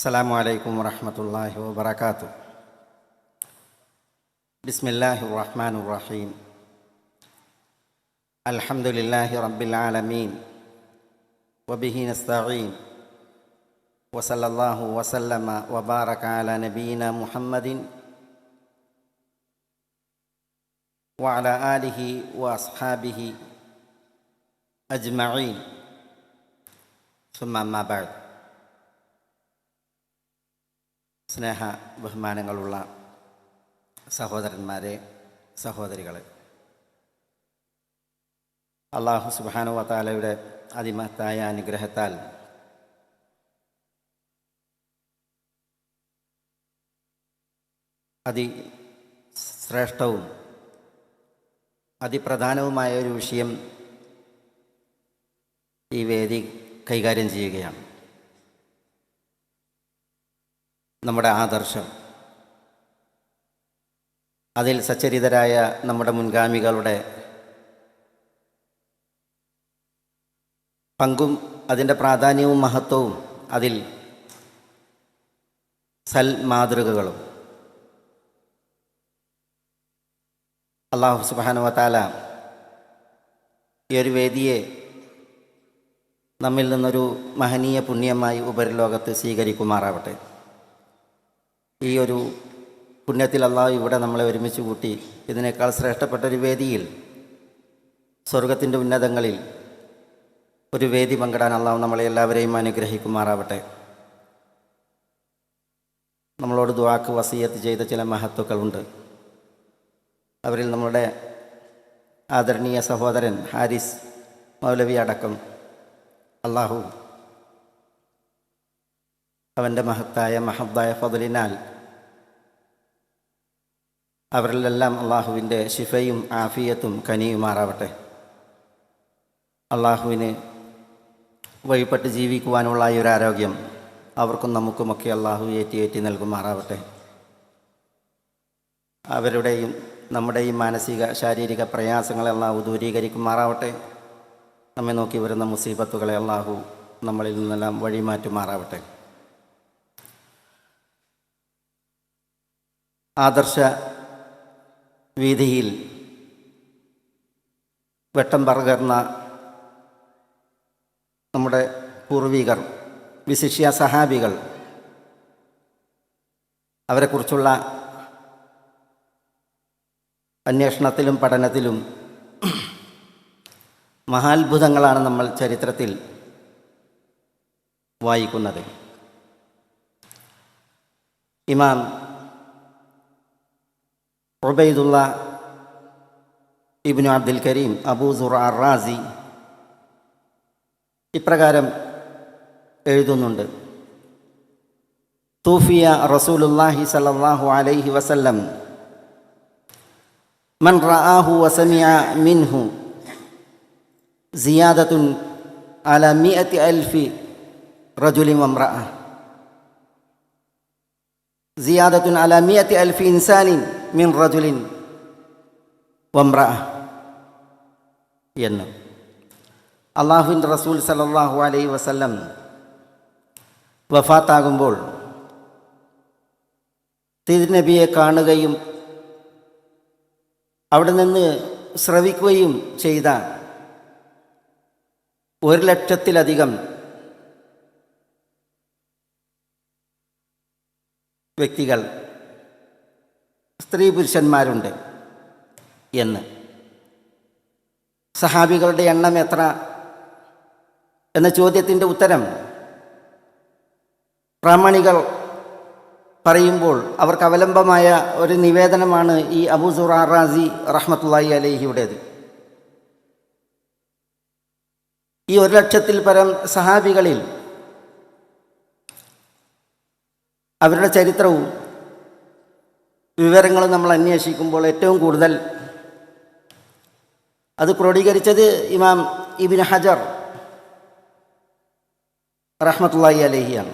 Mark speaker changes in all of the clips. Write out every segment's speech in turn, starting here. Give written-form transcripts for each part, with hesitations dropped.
Speaker 1: അസ്സലാമു വറഹ്മത്തുള്ളാഹി വബറകാതുഹു. ബിസ്മില്ലാഹിർ റഹ്മാനിർ റഹീം. അൽഹംദുലില്ലാഹി റബ്ബിൽ ആലമീൻ വബിഹി നസ്തഈൻ വസല്ലല്ലാഹു വസല്ലമ വബാറക അലാ നബിയിന മുഹമ്മദിൻ വഅലാ ആലിഹി വഅസ്ഹാബിഹി അജ്മഈൻ. സുമ്മ അമ്മാ ബഅദ്. സ്നേഹ ബഹുമാനങ്ങളുള്ള സഹോദരന്മാരെ, സഹോദരികളെ, അല്ലാഹു സുബ്ഹാനഹു വ തആലയുടെ അതിമഹത്തായ അനുഗ്രഹത്താൽ അതിശ്രേഷ്ഠവും അതിപ്രധാനവുമായ ഒരു വിഷയം ഈ വേദി കൈകാര്യം ചെയ്യുകയാണ്. നമ്മുടെ ആദർശം, അതിൽ സച്ചരിതരായ നമ്മുടെ മുൻഗാമികളുടെ പങ്കും അതിൻ്റെ പ്രാധാന്യവും മഹത്വവും, അതിൽ സൽമാതൃകകളും. അല്ലാഹു സുബ്ഹാനഹു വ തആല ഈ ഒരു വേദിയെ നമ്മിൽ നിന്നൊരു മഹനീയ പുണ്യമായി ഉപരിലോകത്ത് സ്വീകരിക്കുമാറാവട്ടെ. ഈ ഒരു പുണ്യത്തിൽ അള്ളാഹു ഇവിടെ നമ്മളെ ഒരുമിച്ച് കൂട്ടി ഇതിനേക്കാൾ ശ്രേഷ്ഠപ്പെട്ടൊരു വേദിയിൽ, സ്വർഗത്തിൻ്റെ ഉന്നതങ്ങളിൽ ഒരു വേദി പങ്കിടാൻ അള്ളാഹു നമ്മളെ എല്ലാവരെയും അനുഗ്രഹിക്കുമാറാവട്ടെ. നമ്മളോട് ദുആക്ക് വസിയത്ത് ചെയ്ത ചില മഹത്തുക്കളുണ്ട്. അവരിൽ നമ്മുടെ ആദരണീയ സഹോദരൻ ഹാരിസ് മൗലവി അടക്കം അള്ളാഹു അവൻ്റെ മഹത്തായ മഹത്തായ ഫضലിനാൽ അവരിലെല്ലാം അള്ളാഹുവിൻ്റെ ശിഫയും ആഫിയത്തും കനിയുമാറാവട്ടെ. അള്ളാഹുവിന് വഴിപ്പെട്ട് ജീവിക്കുവാനുള്ള ഈ ഒരു ആരോഗ്യം അവർക്കും നമുക്കുമൊക്കെ അള്ളാഹു ഏറ്റി നൽകുമാറാവട്ടെ. അവരുടെയും നമ്മുടെയും മാനസിക ശാരീരിക പ്രയാസങ്ങളെ അള്ളാഹു ദൂരീകരിക്കുമാറാവട്ടെ. നമ്മെ നോക്കി വരുന്ന മുസീബത്തുകളെ അള്ളാഹു നമ്മളിൽ നിന്നെല്ലാം വഴിമാറ്റുമാറാവട്ടെ. ആദർശ വീതിയിൽ വെട്ടം പകർന്ന നമ്മുടെ പൂർവികർ, വിശിഷ്യ സഹാബികൾ, അവരെക്കുറിച്ചുള്ള അന്വേഷണത്തിലും പഠനത്തിലും മഹാത്ഭുതങ്ങളാണ് നമ്മൾ ചരിത്രത്തിൽ വായിക്കുന്നത്. ഇമാം ഉബൈദുള്ള ഇബ്നു അബ്ദുൽ കരീം അബൂ സുറ അർ-റാസി ഇപ്രകാരം എഴുതുന്നുണ്ട്: തൂഫിയ റസൂലുള്ളാഹി സ്വല്ലല്ലാഹു അലൈഹി വസല്ലം മൻ റആഹു വസമിഅ മിൻഹു സിയാദത്തുൻ അലാ മിഅത്തി അൽഫി റജുലിൻ വംറഅ, സിയാദത്തുൻ അലാ മിഅത്തി അൽഫി ഇൻസാനിൻ മിൻ റജുലിൻ വംറഅ എന്ന്. അള്ളാഹുവിൻ്റെ റസൂൽ സല്ലല്ലാഹു അലൈഹി വസല്ലം വഫാത്താകുമ്പോൾ തിരുനബിയെ കാണുകയും അവിടെ നിന്ന് ശ്രവിക്കുകയും ചെയ്ത 1,00,000-ലധികം വ്യക്തികൾ, സ്ത്രീ പുരുഷന്മാരുണ്ട് എന്ന്. സഹാബികളുടെ എണ്ണം എത്ര എന്ന ചോദ്യത്തിൻ്റെ ഉത്തരം പ്രാമാണികൾ പറയുമ്പോൾ അവർക്ക് അവലംബമായ ഒരു നിവേദനമാണ് ഈ അബൂ സുറ അർ-റാസി റഹ്മത്തുള്ളാഹി അലൈഹിയുടേത്. ഈ 1,00,000-ൽ പരം സഹാബികളിൽ അവരുടെ ചരിത്രവും വിവരങ്ങളും നമ്മൾ അന്വേഷിക്കുമ്പോൾ ഏറ്റവും കൂടുതൽ അത് ക്രോഡീകരിച്ചത് ഇമാം ഇബ്നു ഹജർ റഹ്മത്തുള്ളാഹി അലൈഹിയാണ്.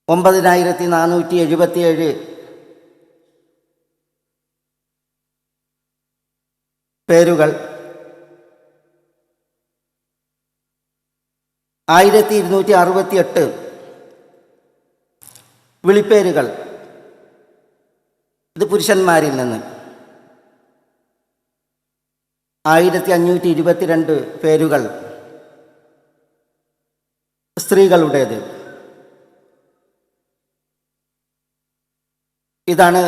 Speaker 1: 9477 പേരുകൾ 1268 വിളിപ്പേരുകൾ, ഇത് പുരുഷന്മാരിൽ നിന്ന്. 1522 പേരുകൾ സ്ത്രീകളുടേത്. ഇതാണ്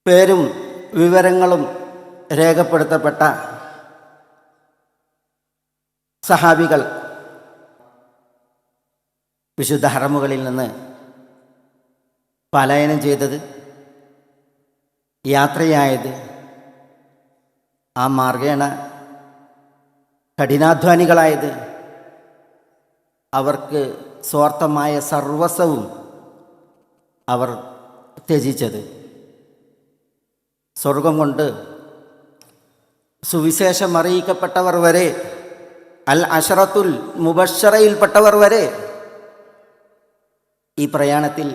Speaker 1: പേരും വിവരങ്ങളും രേഖപ്പെടുത്തപ്പെട്ട സഹാബികൾ വിശുദ്ധ ഹറമുകളിൽ നിന്ന് പലായനം ചെയ്തത്, യാത്രയായത്, ആ മാർഗേണ കഠിനാധ്വാനികളായത്, അവർക്ക് സ്വാർത്ഥമായ സർവസ്വവും അവർ ത്യജിച്ചത്, സ്വർഗം കൊണ്ട് സുവിശേഷം അറിയിക്കപ്പെട്ടവർ വരെ, അൽ അശറത്തുൽ മുബശ്ശറയിൽപ്പെട്ടവർ വരെ ഈ പ്രയാണത്തിൽ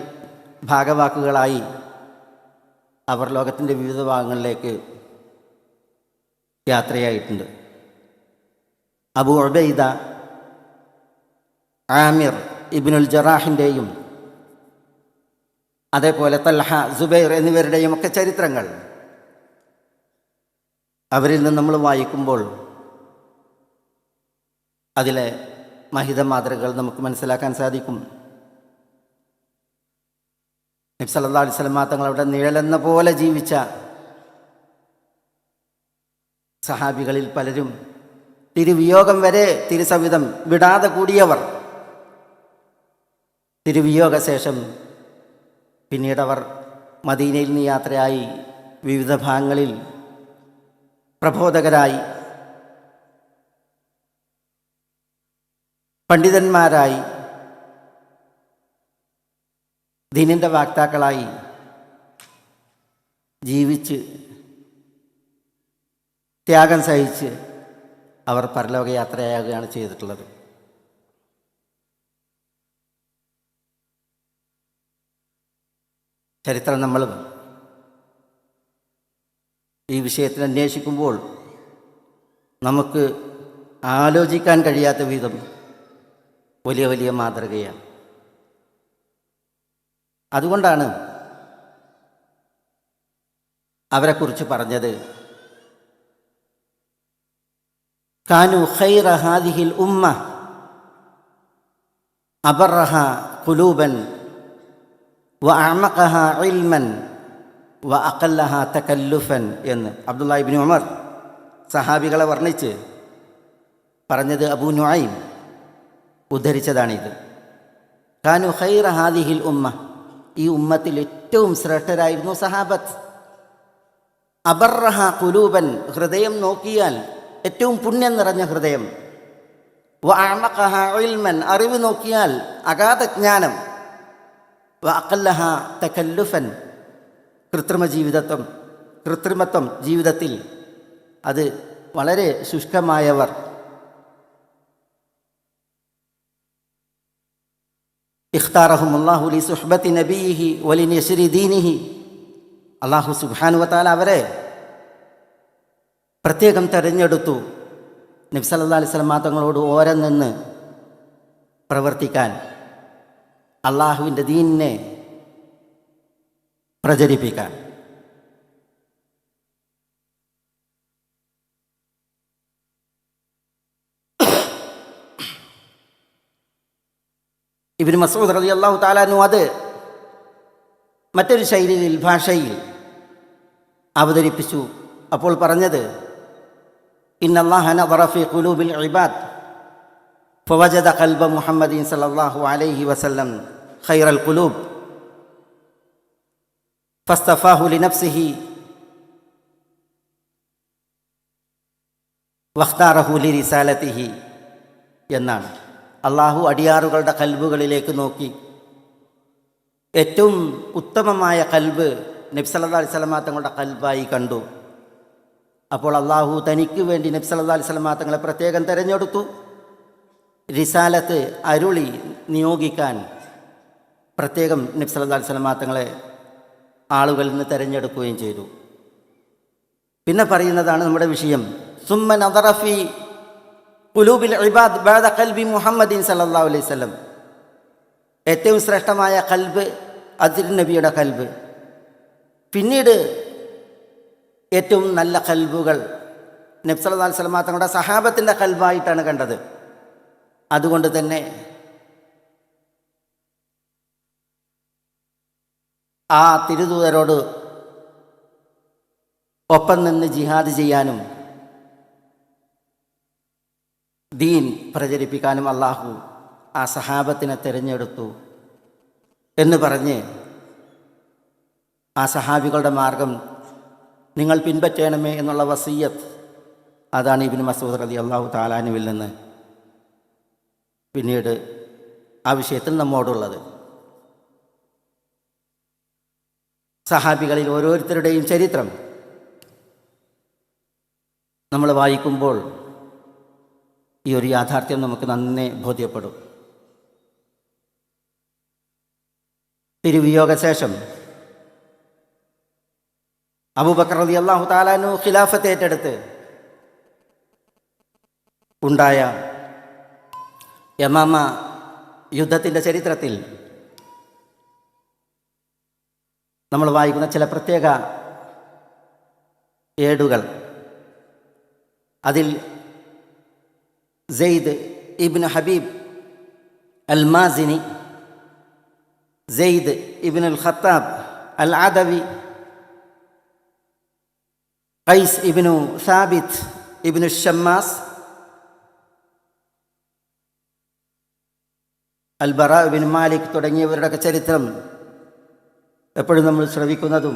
Speaker 1: ഭാഗവാക്കുകളായി അവർ ലോകത്തിൻ്റെ വിവിധ ഭാഗങ്ങളിലേക്ക് യാത്രയായിട്ടുണ്ട്. അബൂ ഉബൈദ, ആമിർ ഇബ്നുൽ ജറാഹിൻ്റെയും അതേപോലെ തൽഹ, സുബൈർ എന്നിവരുടെയും ഒക്കെ ചരിത്രങ്ങൾ അവരിൽ നിന്ന് നമ്മൾ വായിക്കുമ്പോൾ അതിലെ മഹിത മാതൃകകൾ നമുക്ക് മനസ്സിലാക്കാൻ സാധിക്കും. നബി സല്ലല്ലാഹു അലൈഹി വസല്ലം തങ്ങളുടെ നിഴലെന്ന പോലെ ജീവിച്ച സഹാബികളിൽ പലരും തിരുവിയോഗം വരെ തിരുസവിധം വിടാതെ കൂടിയവർ. തിരുവിയോഗശേഷം പിന്നീടവർ മദീനയിൽ നിന്ന് യാത്രയായി വിവിധ ഭാഗങ്ങളിൽ പ്രബോധകരായി, പണ്ഡിതന്മാരായി, ദീനിൻ്റെ വാക്താക്കളായി ജീവിച്ച് ത്യാഗം സഹിച്ച് അവർ പരലോകയാത്രയാകുകയാണ് ചെയ്തിട്ടുള്ളത്. ചരിത്രം നമ്മൾ ഈ വിഷയത്തിൽ അന്വേഷിക്കുമ്പോൾ നമുക്ക് ആലോചിക്കാൻ കഴിയാത്ത വിധം വലിയ വലിയ മാതൃകയാണ്. അതുകൊണ്ടാണ് അവരെക്കുറിച്ച് പറഞ്ഞത്, കാനു ഖൈറ ഹാദിഹിൽ ഉമ്മ അബറഹ ഖുലൂബൻ വ അഅമഖഹ ഇൽമൻ വ അഖല്ലഹ തകല്ലുഫൻ എന്ന് അബ്ദുല്ലാഹി ഇബ്നു ഉമർ സഹാബികളെ വർണ്ണിച്ച് പറഞ്ഞത് അബൂ നുഐം ഉദ്ധരിച്ചതാണിത്. കാനു ഖൈറ ഹാദിഹിൽ ഉമ്മ, ഈ ഉമ്മത്തിൽ ഏറ്റവും ശ്രേഷ്ഠരായിരുന്നു സഹാബത്ത്. അബറഹ ഖുലൂബൻ, ഹൃദയം നോക്കിയാൽ ഏറ്റവും പുണ്യം നിറഞ്ഞ ഹൃദയം. വ അഅമഖഹ ഇൽമൻ, അറിവ് നോക്കിയാൽ അഗാധ ജ്ഞാനം. വ അഖല്ലഹ തകല്ലുഫൻ, കൃത്രിമത്വം ജീവിതത്തിൽ അത് വളരെ ശുഷ്കമായവർ. ഇഖ്താറഹുമുല്ലാഹു ലി സുഹ്ബത്തി നബിയിഹി വലിനശ്രി ദീനിഹി, അല്ലാഹു സുബ്ഹാനഹു വ തആല അവരെ പ്രത്യേകം തെരഞ്ഞെടുത്തു നബി സല്ലല്ലാഹു അലൈഹി വസല്ലം തങ്ങളോട് ഓരം നിന്ന് പ്രവർത്തിക്കാൻ, അള്ളാഹുവിൻ്റെ ദീനിനെ പ്രചരിപ്പിക്കാൻ. ഇബ്നു മസ്ഊദ് റളിയല്ലാഹു തആല അൻഹു അത് മറ്റൊരു ശൈലിയിൽ, ഭാഷയിൽ അവതരിപ്പിച്ചു. അപ്പോൾ പറഞ്ഞത്, ഇന്നല്ലാഹ നദറ ഫീ ഖുലൂബിൽ ഇബാദ് ഫവജദ ഖൽബ മുഹമ്മദിൻ സല്ലല്ലാഹു അലൈഹി വസല്ലം ഖൈറൽ ഖുലൂബ് ഫസ്തഫാഹു ലിനഫ്സിഹി വഖ്താറഹു ലിരിസാലതിഹി എന്നാണ്. അള്ളാഹു അടിയാറുകളുടെ കൽബുകളിലേക്ക് നോക്കി ഏറ്റവും ഉത്തമമായ കൽബ് നബി സല്ലല്ലാഹു അലൈഹി വസല്ലം തങ്ങളുടെ കൽബായി കണ്ടു. അപ്പോൾ അള്ളാഹു തനിക്ക് വേണ്ടി നബി സല്ലല്ലാഹു അലൈഹി വസല്ലം തങ്ങളെ പ്രത്യേകം തിരഞ്ഞെടുത്തു. റിസാലത്ത് അരുളി നിയോഗിക്കാൻ പ്രത്യേകം നബി സല്ലല്ലാഹു അലൈഹി വസല്ലം തങ്ങളെ ആളുകളിൽ നിന്ന് തിരഞ്ഞെടുക്കുകയും ചെയ്തു. പിന്നെ പറയുന്നതാണ് നമ്മുടെ വിഷയം. സുമ്മ നദറ ഫീ ഖുലൂബിൽ ഇബാദ് ബഅദ ഖൽബി മുഹമ്മദിൻ സല്ലല്ലാഹു അലൈഹി വസല്ലം. ഏറ്റവും ശ്രേഷ്ഠമായ ഖൽബ് അത് നബിയുടെ ഖൽബ്. പിന്നീട് ഏറ്റവും നല്ല ഖൽബുകൾ നബി സല്ലല്ലാഹു അലൈഹി വസല്ലം തങ്ങളുടെ സഹാബത്തിൻ്റെ ഖൽബായിട്ടാണ് കണ്ടത്. അതുകൊണ്ട് തന്നെ ആ തിരുദൂതരോട് ഒപ്പം നിന്ന് ജിഹാദ് ചെയ്യാനും ദീൻ പ്രചരിപ്പിക്കാനും അള്ളാഹു ആ സഹാബത്തിനെ തിരഞ്ഞെടുത്തു എന്ന് പറഞ്ഞ് ആ സഹാബികളുടെ മാർഗം നിങ്ങൾ പിൻപറ്റണമേ എന്നുള്ള വസിയ്യത്ത്, അതാണ് ഇബ്നു മസ്ഊദ് റളിയല്ലാഹു തആല അൻഹുവിൽ നിന്ന് പിന്നീട് ആ വിഷയത്തിൽ നമ്മോടുള്ളത്. സഹാബികളിൽ ഓരോരുത്തരുടെയും ചരിത്രം നമ്മൾ വായിക്കുമ്പോൾ ഈ ഒരു യാഥാർത്ഥ്യം നമുക്ക് നന്നേ ബോധ്യപ്പെടും. തിരുവിയോഗശേഷം അബൂബക്കർ റളിയല്ലാഹു തആല അൻഹു ഖിലാഫത്ത് ഏറ്റെടുത്ത് ഉണ്ടായ യമാമ യുദ്ധത്തിൻ്റെ ചരിത്രത്തിൽ നമ്മൾ വായിക്കുന്ന ചില പ്രത്യേക ഏടുകൾ, അതിൽ സെയ്ദ് ഇബ്നു ഹബീബ് അൽ മാസിനി, സെയ്ദ് ഇബ്നു അൽ ഖത്താബ് അൽ അദവി, ഖൈസ് ഇബ്നു സാബിത്ത് ഇബ്നു ഷമ്മാസ്, അൽ ബറാ ഇബ്നു മാലിക് തുടങ്ങിയവരുടെയൊക്കെ ചരിത്രം എപ്പോഴും നമ്മൾ ശ്രവിക്കുന്നതും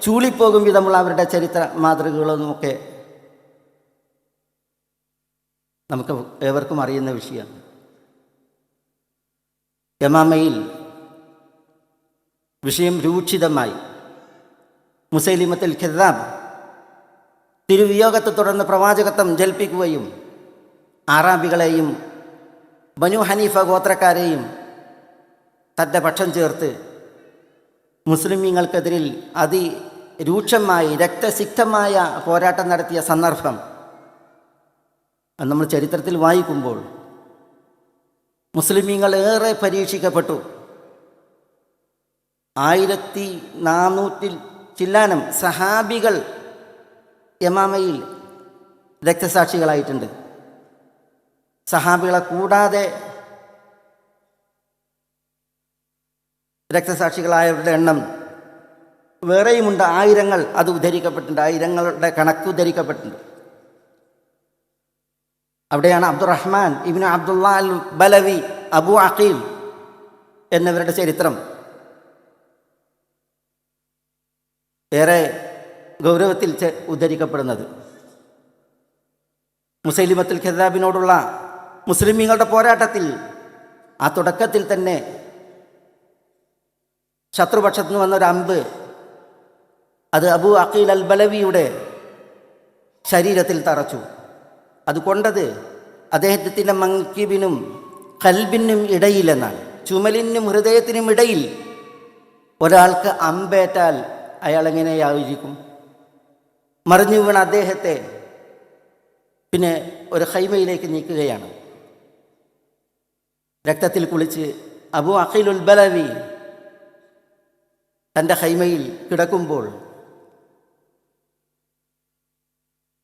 Speaker 1: ചൂളിപ്പോകും വിധമുള്ള അവരുടെ ചരിത്ര മാതൃകകളൊന്നുമൊക്കെ നമുക്ക് ഏവർക്കും അറിയുന്ന വിഷയമാണ്. യമാമയിൽ വിഷയം രൂക്ഷിതമായി. മുസൈലിമത്തുൽ കദ്ദാബ് തിരുവിയോഗത്തെ തുടർന്ന് പ്രവാചകത്വം ജൽപ്പിക്കുകയും അറാബികളെയും ബനു ഹനീഫ ഗോത്രക്കാരെയും തൻ്റെ പക്ഷം ചേർത്ത് മുസ്ലിമീങ്ങൾക്കെതിരിൽ അതിരൂക്ഷമായി രക്തസിക്തമായ പോരാട്ടം നടത്തിയ സന്ദർഭം നമ്മൾ ചരിത്രത്തിൽ വായിക്കുമ്പോൾ മുസ്ലിമീങ്ങൾ ഏറെ പരീക്ഷിക്കപ്പെട്ടു. 1400 ചില്ലാനം സഹാബികൾ യമാമയിൽ രക്തസാക്ഷികളായിട്ടുണ്ട്. സഹാബികളെ കൂടാതെ രക്തസാക്ഷികളായവരുടെ എണ്ണം വേറെയുമുണ്ട്. ആയിരങ്ങൾ അത് ഉദ്ധരിക്കപ്പെട്ടിട്ടുണ്ട്. ആയിരങ്ങളുടെ കണക്ക് ഉദ്ധരിക്കപ്പെട്ടിട്ടുണ്ട്. അവിടെയാണ് അബ്ദുറഹ്മാൻ ഇബ്നു അബ്ദുള്ള അൽ ബലവി, അബു അഖീൽ എന്നിവരുടെ ചരിത്രം ഏറെ ഗൗരവത്തിൽ ഉദ്ധരിക്കപ്പെടുന്നത്. മുസൈലിമത്തുൽ കദ്ദാബിനോടുള്ള മുസ്ലിമീങ്ങളുടെ പോരാട്ടത്തിൽ ആ തുടക്കത്തിൽ തന്നെ ശത്രുപക്ഷത്തു നിന്ന് വന്നൊരു അമ്പ് അത് അബു അഖീൽ അൽ ബലവിയുടെ ശരീരത്തിൽ തറച്ചു. അതുകൊണ്ടത് അദ്ദേഹത്തിൻ്റെ മൻകിബിനും കൽബിനും ഇടയിലെന്നാണ്. ചുമലിനും ഹൃദയത്തിനും ഇടയിൽ ഒരാൾക്ക് അമ്പേറ്റാൽ അയാളെങ്ങനെയായിരിക്കും? മറിഞ്ഞു വീണ അദ്ദേഹത്തെ പിന്നെ ഒരു ഖൈമയിലേക്ക് നീക്കുകയാണ്. രക്തത്തിൽ കുളിച്ച് അബു അഖീലുൽ ബലവി തൻ്റെ ഖൈമയിൽ കിടക്കുമ്പോൾ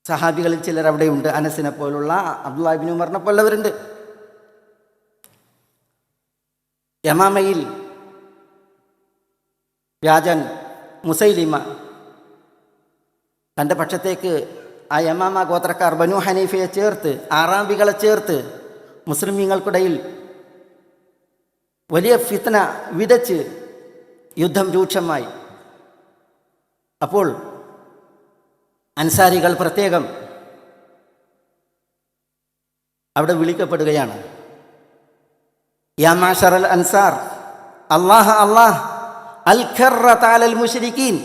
Speaker 1: സഹാബികളിൽ ചിലർ അവിടെയുണ്ട്. അനസിനെ പോലുള്ള, അബ്ദുല്ലാഹ് ഇബ്നു ഉമറിനെ പോലുള്ളവരുണ്ട്. യമാമയിൽ വ്യാജൻ മുസൈലിമ തൻ്റെ പക്ഷത്തേക്ക് ആ യമാമ ഗോത്രക്കാർ ബനു ഹനീഫയെ ചേർത്ത്, അറാബികളെ ചേർത്ത് മുസ്ലിമീങ്ങൾക്കിടയിൽ വലിയ ഫിത്ന വിതച്ച് യുദ്ധം രൂക്ഷമായി. അപ്പോൾ അൻസാരികൾ പ്രത്യേകം അവിടെ വിളിക്കപ്പെടുകയാണ്. യാ മാശറൽ അൻസാർ അല്ലാഹ് അല്ലാഹ് അൽ ഖർറത അലൽ മുശ്രിക്കീൻ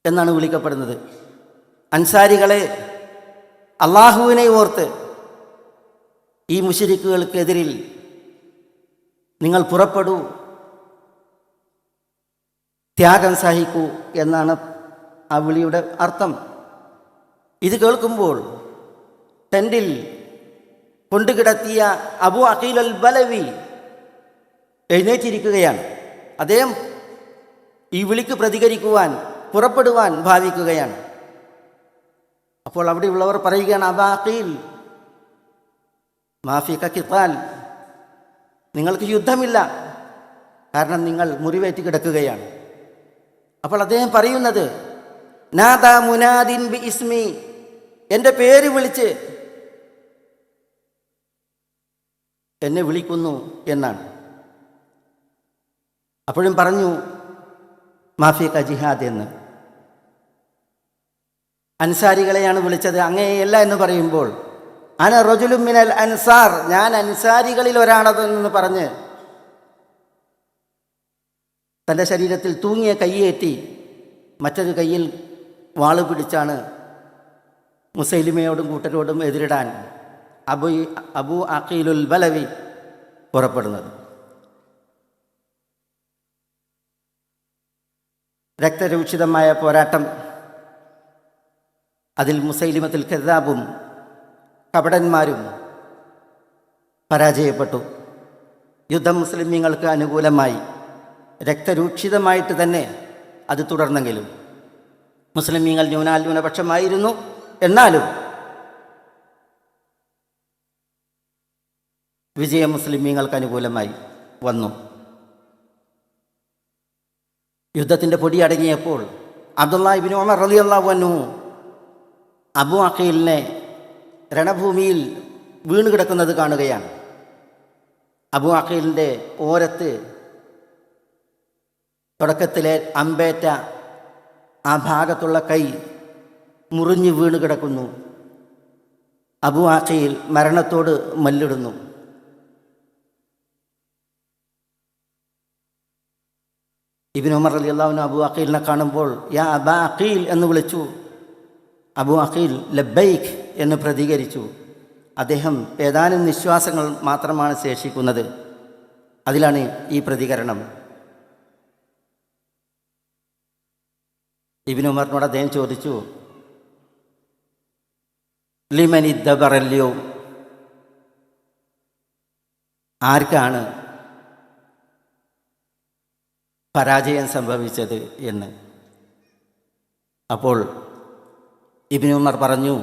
Speaker 1: എന്നാണ് വിളിക്കപ്പെടുന്നത്. അൻസാരികളെ, അള്ളാഹുവിനെ ഓർത്ത് ഈ മുശ്രിക്കുകൾക്കെതിരിൽ നിങ്ങൾ പുറപ്പെടൂ, ത്യാഗം സഹിക്കൂ എന്നാണ് ആ വിളിയുടെ അർത്ഥം. ഇത് കേൾക്കുമ്പോൾ ടെൻറ്റിൽ കൊണ്ടുകിടത്തിയ അബൂ അഖീൽ അൽ ബലവി എഴുന്നേറ്റിരിക്കുകയാണ്. അദ്ദേഹം ഈ വിളിക്ക് പ്രതികരിക്കുവാൻ പുറപ്പെടുവാൻ ഭാവിക്കുകയാണ്. അപ്പോൾ അവിടെയുള്ളവർ പറയുകയാണ്, അബൂ അഖീൽ മാഫിക ഖിത്താൽ, നിങ്ങൾക്ക് യുദ്ധമില്ല, കാരണം നിങ്ങൾ മുറിവേറ്റ് കിടക്കുകയാണ്. അപ്പോൾ അദ്ദേഹം പറയുന്നത്, നാദാ മുനാദിൻ ബി ഇസ്മി, എൻ്റെ പേര് വിളിച്ച് എന്നെ വിളിക്കുന്നു എന്നാണ്. അപ്പോഴും പറഞ്ഞു മാഫിക ജിഹാദ് എന്ന്. അൻസാരികളെയാണ് വിളിച്ചത്, അങ്ങനെയല്ല എന്ന് പറയുമ്പോൾ അന റജുലുൻ മിനൽ അൻസാർ, ഞാൻ അൻസാരികളിൽ ഒരാളതെന്ന് പറഞ്ഞ് തൻ്റെ ശരീരത്തിൽ തൂങ്ങിയ കൈയേറ്റി മറ്റൊരു കയ്യിൽ വാള് പിടിച്ചാണ് മുസൈലിമയോടും കൂട്ടരോടും എതിരിടാൻ അബൂ അഖീലുൽ ബലവി പുറപ്പെടുന്നത്. രക്തരൂക്ഷിതമായ പോരാട്ടം, അതിൽ മുസൈലിമത്തുൽ കദ്ദാബും കപടന്മാരും പരാജയപ്പെട്ടു. യുദ്ധം മുസ്ലിമീങ്ങൾക്ക് അനുകൂലമായി രക്തരൂക്ഷിതമായിട്ട് തന്നെ അത് തുടർന്നെങ്കിലും മുസ്ലിമീങ്ങൾ ന്യൂനാൽന്യൂനപക്ഷമായിരുന്നു. എന്നാലും വിജയം മുസ്ലിമീങ്ങൾക്ക് അനുകൂലമായി വന്നു. യുദ്ധത്തിൻ്റെ പൊടി അടങ്ങിയപ്പോൾ അബ്ദുല്ലാഹ് ഇബ്നു ഉമർ റളിയല്ലാഹു അൻഹു അബൂ അഖീലിനെ രണഭൂമിയിൽ വീണ് കിടക്കുന്നത് കാണുകയാണ്. അബൂ അഖീലിൻ്റെ ഓരത്ത് തുടക്കത്തിലെ അമ്പേറ്റ ആ ഭാഗത്തുള്ള കൈ മുറിഞ്ഞു വീണ് കിടക്കുന്നു. അബൂ അഖീൽ മരണത്തോട് മല്ലിടുന്നു. ഇബ്നു ഉമർ റളിയല്ലാഹു അൻഹു അബൂ അഖീലിനെ കാണുമ്പോൾ യാ അബാ അഖീൽ എന്ന് വിളിച്ചു. അബൂ അഖീൽ ലബ്ബൈക്ക് എന്ന് പ്രതികരിച്ചു. അദ്ദേഹം ഏതാനും നിശ്വാസങ്ങൾ മാത്രമാണ് ശേഷിക്കുന്നത്. അതിലാണ് ഈ പ്രതികരണം. ഇബ്നു ഉമറിനോട് അദ്ദേഹം ചോദിച്ചു, ലിമനി ദബറല്യോ, ആർക്കാണ് പരാജയം സംഭവിച്ചത് എന്ന്. അപ്പോൾ ഇബ്നു ഉമർ പറഞ്ഞു,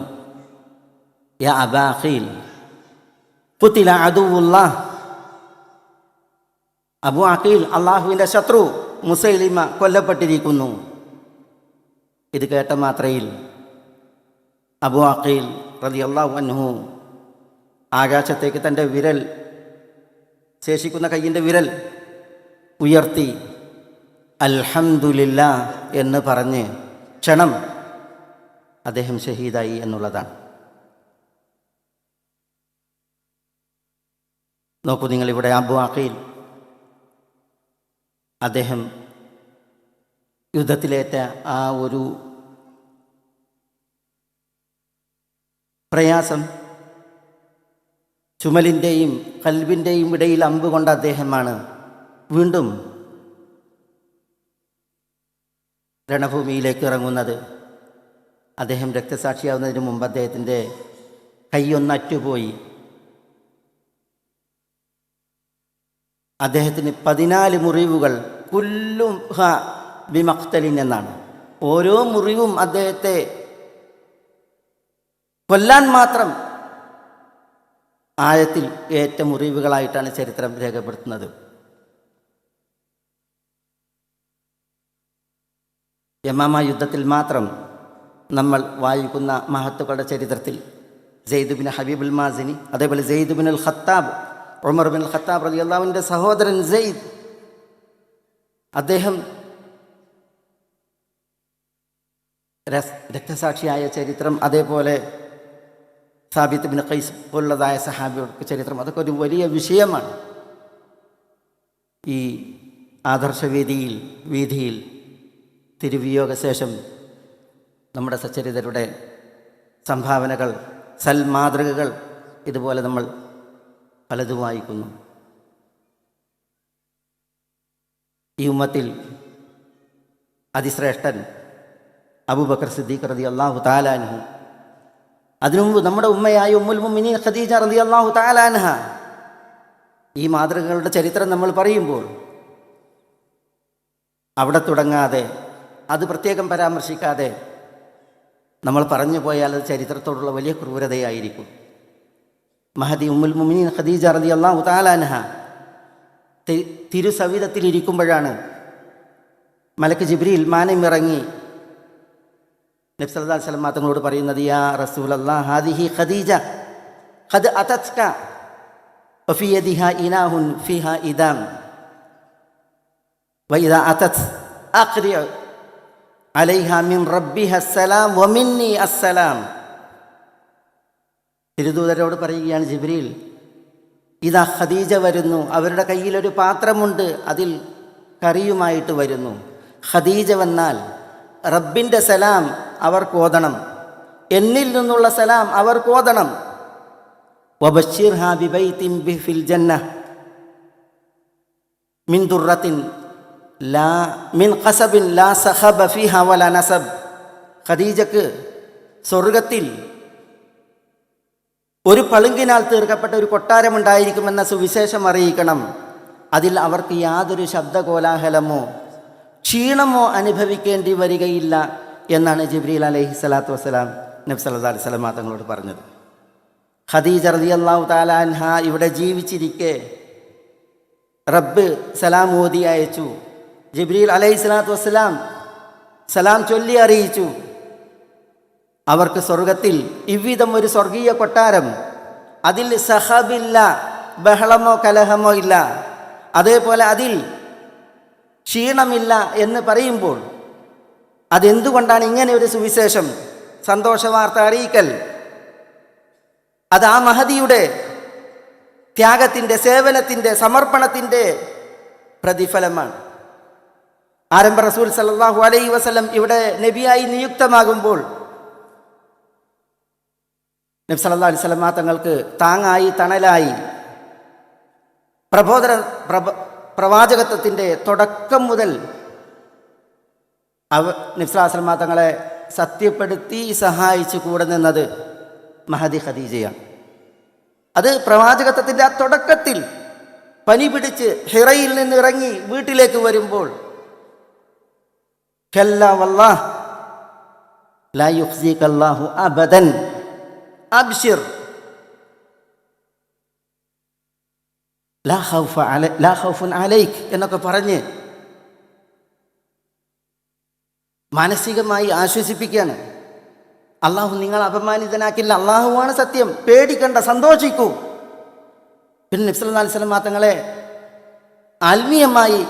Speaker 1: യാ അബാ അഖീൽ ഖുതില അദുവുല്ലാഹ്, അബൂ അഖീൽ അള്ളാഹുവിൻ്റെ ശത്രു മുസൈലിമ കൊല്ലപ്പെട്ടിരിക്കുന്നു. ഇത് കേട്ട മാത്രയിൽ അബൂ അഖീൽ റളിയല്ലാഹു അൻഹു ആകാശത്തേക്ക് തൻ്റെ വിരൽ, ശേഷിക്കുന്ന കയ്യിൻ്റെ വിരൽ ഉയർത്തി അൽഹംദുലില്ലാഹ് എന്ന് പറഞ്ഞ് ക്ഷണം അദ്ദേഹം ഷഹീദായി എന്നുള്ളതാണ്. നോക്കൂ നിങ്ങളിവിടെ അബൂ അഖീൽ അദ്ദേഹം യുദ്ധത്തിലേറ്റ ആ ഒരു പ്രയാസം, ചുമലിൻ്റെയും കൽബിൻ്റെയും ഇടയിൽ അമ്പ് കൊണ്ട അദ്ദേഹമാണ് വീണ്ടും രണഭൂമിയിലേക്ക് ഇറങ്ങുന്നത്. അദ്ദേഹം രക്തസാക്ഷിയാവുന്നതിന് മുമ്പ് അദ്ദേഹത്തിൻ്റെ കൈയൊന്നറ്റുപോയി. അദ്ദേഹത്തിന് 14 മുറിവുകൾ, കുല്ലും ഹ ബിമഖ്തലിൻ എന്നാണ്. ഓരോ മുറിവും അദ്ദേഹത്തെ കൊല്ലാൻ മാത്രം ആഴത്തിൽ ഏറ്റ മുറിവുകളായിട്ടാണ് ചരിത്രം രേഖപ്പെടുത്തുന്നത്. യമാമ യുദ്ധത്തിൽ മാത്രം നമ്മൾ വായിക്കുന്ന മഹത്തുക്കളുടെ ചരിത്രത്തിൽ സെയ്ദ് ബിൻ ഹബീബുൽ മാസിനി, അതേപോലെ സെയ്ദ് ബിൻ അൽ ഖത്താബ്, ഉമർ ബിൻ അൽ ഖത്താബ് റളിയല്ലാഹു അൻഹുവിൻ്റെ സഹോദരൻ സെയ്ദ്, അദ്ദേഹം രക്തസാക്ഷിയായ ചരിത്രം, അതേപോലെ സാബിത്ത് ബിൻ ഖൈസ് പോലുള്ളതായ സഹാബിയുടെ ചരിത്രം, അതൊക്കെ ഒരു വലിയ വിഷയമാണ്. ഈ വീതിയിൽ തിരുവിയോഗ ശേഷം നമ്മുടെ സച്ചരിതരുടെ സംഭാവനകൾ, സൽമാതൃകകൾ ഇതുപോലെ നമ്മൾ പലതും വായിക്കുന്നു. ഈ ഉമ്മത്തിൽ അതിശ്രേഷ്ഠൻ അബൂബക്കർ സിദ്ദീഖ് റളിയല്ലാഹു തആല അൻഹു അതിനു മുമ്പ് നമ്മുടെ ഉമ്മയായ ഉമ്മുൽ മുഅ്മിനീൻ ഖദീജ റളിയല്ലാഹു തആല അൻഹ, ഈ മാതൃകകളുടെ ചരിത്രം നമ്മൾ പറയുമ്പോൾ അവിടെ തുടങ്ങാതെ, അത് പ്രത്യേകം പരാമർശിക്കാതെ നമ്മൾ പറഞ്ഞു പോയാൽ അത് ചരിത്രത്തോടുള്ള വലിയ ക്രൂരതയായിരിക്കും. മഹദി ഉമ്മുൽ മുഅ്മിനീൻ ഖദീജ റളിയല്ലാഹു തആല അൻഹ തിരുസവിധത്തിലിരിക്കുമ്പോഴാണ് മലക്ക് ജിബ്രീൽ മാനം ഇറങ്ങി നബി സല്ലല്ലാഹു അലൈഹി വസല്ലം തങ്ങളോട് പറയുന്നത്, യാ റസൂലല്ലാഹ് ഹാദിഹി ഖദീജ ഖദ് അതത്ക വഫി യദിഹാ ഇനാഹുൻ ഫീഹാ ഇദാം വഇദാ അതത് അഖ്രി അലൈഹാ മിൻ റബ്ബിഹ അസ്സലാം വമിന്നി അസ്സലാം. തിരുദൂതരോട് പറയുകയാണ് ജിബ്രീൽ, ഇതാ ഖദീജ വരുന്നു, അവരുടെ കയ്യിലൊരു പാത്രമുണ്ട്, അതിൽ കറിയുമായിട്ട് വരുന്നു. ഖദീജ വന്നാൽ റബ്ബിൻ്റെ സലാം അവർക്കോതണം, എന്നിൽ നിന്നുള്ള സലാം അവർക്കോതണം. വബശ്ശിർഹാ ബിബൈത്തിൻ ഫിൽ ജന്ന മിൻ ദുർറത്തിൻ ലാ മിൻ ഖസബിൻ ലാ സഖബ ഫീഹാ വലാ നസബ്. ഖദീജക്ക് സ്വർഗത്തിൽ ഒരു പളുങ്കിനാൽ തീർക്കപ്പെട്ട ഒരു കൊട്ടാരമുണ്ടായിരിക്കുമെന്ന സുവിശേഷം അറിയിക്കണം. അതിൽ അവർക്ക് യാതൊരു ശബ്ദകോലാഹലമോ ക്ഷീണമോ അനുഭവിക്കേണ്ടി വരികയില്ല എന്നാണ് ജിബ്രീൽ അലൈഹി സ്വലാത്തു വസ്സലാം നബി സല്ലല്ലാഹു അലൈഹി വസല്ലം തങ്ങളോട് പറഞ്ഞത്. ഖദീജ റളിയല്ലാഹു തആല അൻഹ ഇവിടെ ജീവിച്ചിരിക്കെ റബ്ബ് സലാം ഓതി അയച്ചു. ജിബ്രീൽ അലൈഹി സ്വലാത്തു വസ്സലാം സലാം ചൊല്ലി അറിയിച്ചു. അവർക്ക് സ്വർഗത്തിൽ ഇவ்விധം ഒരു സ്വർഗീയ കൊട്ടാരം, അതിൽ സഹബില്ല, ബഹളമോ കലഹമോ ഇല്ല, അതേപോലെ അതിൽ ക്ഷീണമില്ല എന്ന് പറയുമ്പോൾ അതെന്തുകൊണ്ടാണ് ഇങ്ങനെ ഒരു സുവിശേഷം, സന്തോഷവാർത്ത അറിയിക്കൽ? അത് ആ മഹദിയുടെ ത്യാഗത്തിൻ്റെ, സേവനത്തിൻ്റെ, സമർപ്പണത്തിൻ്റെ പ്രതിഫലമാണ്. ആരംഭ റസൂൽ സല്ലല്ലാഹു അലൈഹി വസല്ലം ഇവിടെ നബിയായി നിയുക്തമാകുമ്പോൾ നബി സല്ലല്ലാഹു അലൈഹി വസല്ലം തങ്ങൾക്ക് താങ്ങായി, തണലായി പ്രവാചകത്വത്തിൻ്റെ തുടക്കം മുതൽ നബി സല്ലല്ലാഹു അലൈഹി വസല്ലം തങ്ങളെ സത്യപ്പെടുത്തി സഹായിച്ചു കൂടെ നിന്നത് മഹദി ഖദീജയാണ്. അത് പ്രവാചകത്വത്തിൻ്റെ ആ തുടക്കത്തിൽ പനി പിടിച്ച് ഹിറയിൽ നിന്ന് ഇറങ്ങി വീട്ടിലേക്ക് വരുമ്പോൾ, കല്ലാ വല്ലാഹ് ലാ യുഖ്സിക അല്ലാഹു അബദൻ അബ്ശിർ ലാ ഖൗഫുൻ അലൈക് എന്നൊക്കെ പറഞ്ഞ് മാനസികമായി ആശ്വസിപ്പിക്കുകയാണ്. അള്ളാഹു നിങ്ങൾ അപമാനിതനാക്കില്ല, അള്ളാഹുവാണ് സത്യം, പേടിക്കണ്ട, സന്തോഷിക്കൂ. പിന്നെ നബി സല്ലല്ലാഹു അലൈഹി വസല്ലം തങ്ങളെ ആത്മീയമായി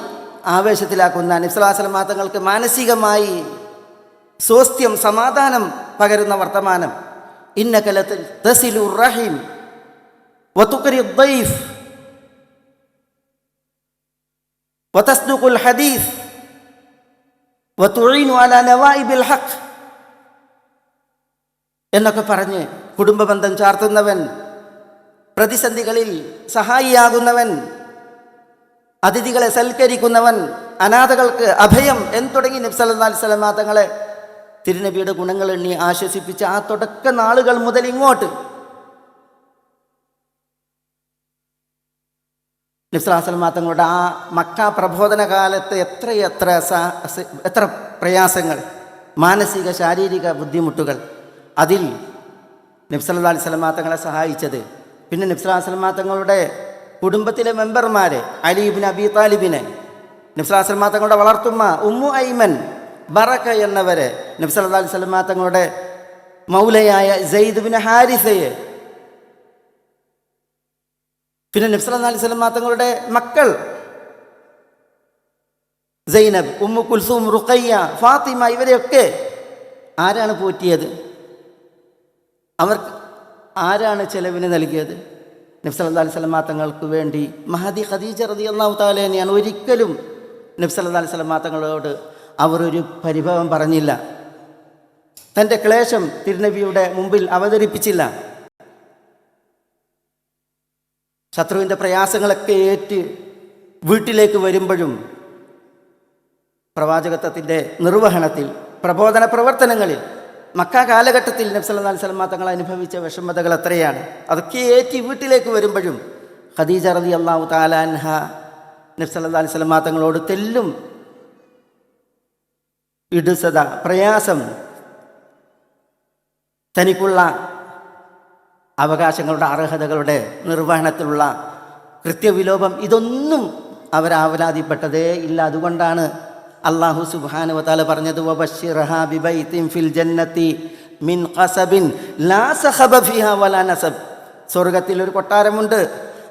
Speaker 1: ആവേശത്തിലാക്കുന്ന, നബി സല്ലല്ലാഹു അലൈഹി വസല്ലം തങ്ങൾക്ക് മാനസികമായി സ്വസ്ഥ്യം, സമാധാനം പകരുന്ന വർത്തമാനം, ഇന്നക ലതസിലുർ റഹീം വതുഖ്രിദ് ദൈഫ് വതസ്ദുഖുൽ ഹദീസ് വതുഈനു അലാ നവായിബിൽ ഹഖ് എന്നൊക്കെ പറഞ്ഞ് കുടുംബബന്ധം ചാർത്തുന്നവൻ, പ്രതിസന്ധികളിൽ സഹായിയാകുന്നവൻ, അതിഥികളെ സൽക്കരിക്കുന്നവൻ, അനാഥകൾക്ക് അഭയം എന്ന് തുടങ്ങി നബി സല്ലല്ലാഹു അലൈഹി വസല്ലം തങ്ങളെ തിരുനബിയുടെ ഗുണങ്ങൾ എണ്ണി ആശ്വസിപ്പിച്ച ആ തുടക്ക നാളുകൾ മുതൽ ഇങ്ങോട്ട് നബി സല്ലല്ലാഹു അലൈഹി വസല്ലം തങ്ങളുടെ ആ മക്ക പ്രബോധന കാലത്ത് എത്ര പ്രയാസങ്ങൾ, മാനസിക ശാരീരിക ബുദ്ധിമുട്ടുകൾ, അതിൽ നബി സല്ലല്ലാഹു അലൈഹി വസല്ലം തങ്ങളെ സഹായിച്ചത്. പിന്നെ നബി സല്ലല്ലാഹു അലൈഹി വസല്ലം തങ്ങളുടെ കുടുംബത്തിലെ മെമ്പർമാരെ, അലി ഇബ്നു അബി താലിബിനെ, നബി സല്ലല്ലാഹു അലൈഹി വസല്ലം തങ്ങളുടെ വളർത്തുമ്മ ഉമ്മു ഐമൻ, ബറക എന്നവരെ, നബി സല്ലല്ലാഹു അലൈഹി വസല്ലം തങ്ങളുടെ മൗലയായ സെയ്ദ് ഇബ്നു ഹാരിസയെ, പിന്നെ നബി സല്ലല്ലാഹു അലൈഹി വസല്ലം തങ്ങളുടെ മക്കൾ സൈനബ്, ഉമ്മു കുൽസൂം, റുഖയ്യ, ഫാത്തിമ, ഇവരെയൊക്കെ ആരാണ് പോറ്റിയത്? അവർക്ക് ആരാണ് ചെലവിന് നൽകിയത്? നബി സല്ലല്ലാഹു അലൈഹി വസല്ലം തങ്ങൾക്ക് വേണ്ടി മഹദി ഖദീജ റളിയല്ലാഹു തആല തന്നെയാണ്. ഒരിക്കലും നബി സല്ലല്ലാഹു അലൈഹി വസല്ലം തങ്ങളോട് അവർ ഒരു പരിഭവം പറഞ്ഞില്ല, തൻ്റെ ക്ലേശം തിരുനബിയുടെ മുമ്പിൽ അവതരിപ്പിച്ചില്ല. ശത്രുവിൻ്റെ പ്രയാസങ്ങളൊക്കെ ഏറ്റ് വീട്ടിലേക്ക് വരുമ്പോഴും പ്രവാചകത്വത്തിൻ്റെ നിർവഹണത്തിൽ, പ്രബോധന പ്രവർത്തനങ്ങളിൽ മക്ക കാലഘട്ടത്തിൽ നബി സല്ലല്ലാഹു അലൈഹി വസല്ലം തങ്ങൾ അനുഭവിച്ച വിഷമതകൾ എത്രയാണ്. അതൊക്കെ ഏറ്റി വീട്ടിലേക്ക് വരുമ്പോഴും ഖദീജ റളിയല്ലാഹു തആല അൻഹ നബി സല്ലല്ലാഹു അലൈഹി വസല്ലം തങ്ങളോട് തെല്ലും ഇടുസത, പ്രയാസം, തനിക്കുള്ള അവകാശങ്ങളുടെ അർഹതകളുടെ നിർവഹണത്തിലുള്ള കൃത്യവിലോപം ഇതൊന്നും അവരാവലാതിപ്പെട്ടതേ ഇല്ല. അതുകൊണ്ടാണ് അല്ലാഹു സുബ്ഹാനഹു വ തആല പറഞ്ഞത് വബശ്ശിർഹാ ബിബൈത്തിൻ ഫിൽ ജന്നത്തി മിൻ ഖസബിൻ ലാ സഖബ ഫീഹാ വലാ നസബ്. സ്വർഗ്ഗത്തിൽ ഒരു കൊട്ടാരമുണ്ട്,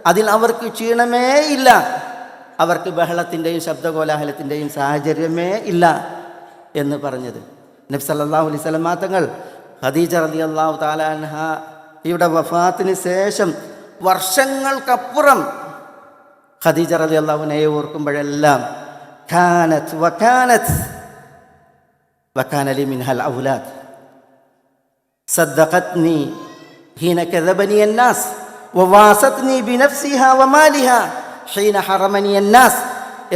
Speaker 1: അതിൽ അവർക്ക് ക്ഷീണമേ ഇല്ല, അവർക്ക് ബഹളത്തിൻ്റെയും ശബ്ദകോലാഹലത്തിൻ്റെയും സാഹചര്യമേ ഇല്ല എന്ന് പറഞ്ഞത്. നബി സല്ലല്ലാഹു അലൈഹി വസല്ലം തങ്ങൾ ഖദീജ റളിയല്ലാഹു തആല അൻഹയുടെ വഫാത്തിന് ശേഷം വർഷങ്ങൾക്കപ്പുറം ഖദീജ റളിയല്ലാഹു അൻഹയെ ഓർക്കുമ്പോഴെല്ലാം കാനത് വകാന ലി മിൻഹൽ ഔലാദ് സദ്ദഖത്നി ഹീന കദബനി അന്നാസ് വവാസത്നി ബിനഫ്സിഹാ വമാലിഹാ ഹീന ഹറമനി അന്നാസ്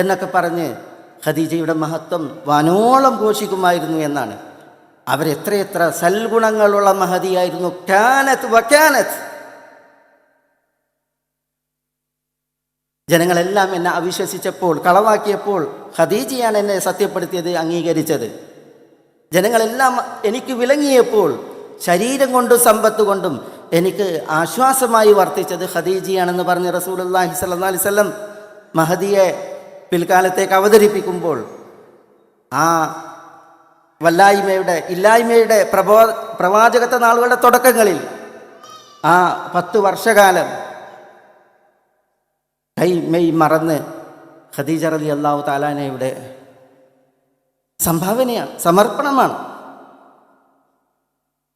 Speaker 1: എന്നൊക്കെ പറഞ്ഞ് ഖദീജയുടെ മഹത്വം വാനോളം ഘോഷിക്കുമായിരുന്നു എന്നാണ്. അവരെത്രയെത്ര സൽഗുണങ്ങളുള്ള മഹതിയായിരുന്നു. കാനത് വകാനത്. ജനങ്ങളെല്ലാം എന്നെ അവിശ്വസിച്ചപ്പോൾ, കളവാക്കിയപ്പോൾ ഖദീജയാണ് എന്നെ സത്യപ്പെടുത്തിയത്, അംഗീകരിച്ചത്. ജനങ്ങളെല്ലാം എനിക്ക് വിലങ്ങിയപ്പോൾ ശരീരം കൊണ്ടും സമ്പത്ത് കൊണ്ടും എനിക്ക് ആശ്വാസമായി വർത്തിച്ചത് ഖദീജയാണെന്ന് പറഞ്ഞ് റസൂലുള്ളാഹി സ്വല്ലല്ലാഹി അലൈഹി വസല്ലം മഹദിയെ പിൽക്കാലത്തേക്ക് അവതരിപ്പിക്കുമ്പോൾ ആ വല്ലായ്മയുടെ, ഇല്ലായ്മയുടെ പ്രവാചകത്വ നാളുകളുടെ തുടക്കങ്ങളിൽ ആ 10 വർഷകാലം മെയ് മറന്ന് ഖദീജ റളിയല്ലാഹു തആല അൻഹയുടെ സംഭാവനയാണ്, സമർപ്പണമാണ്.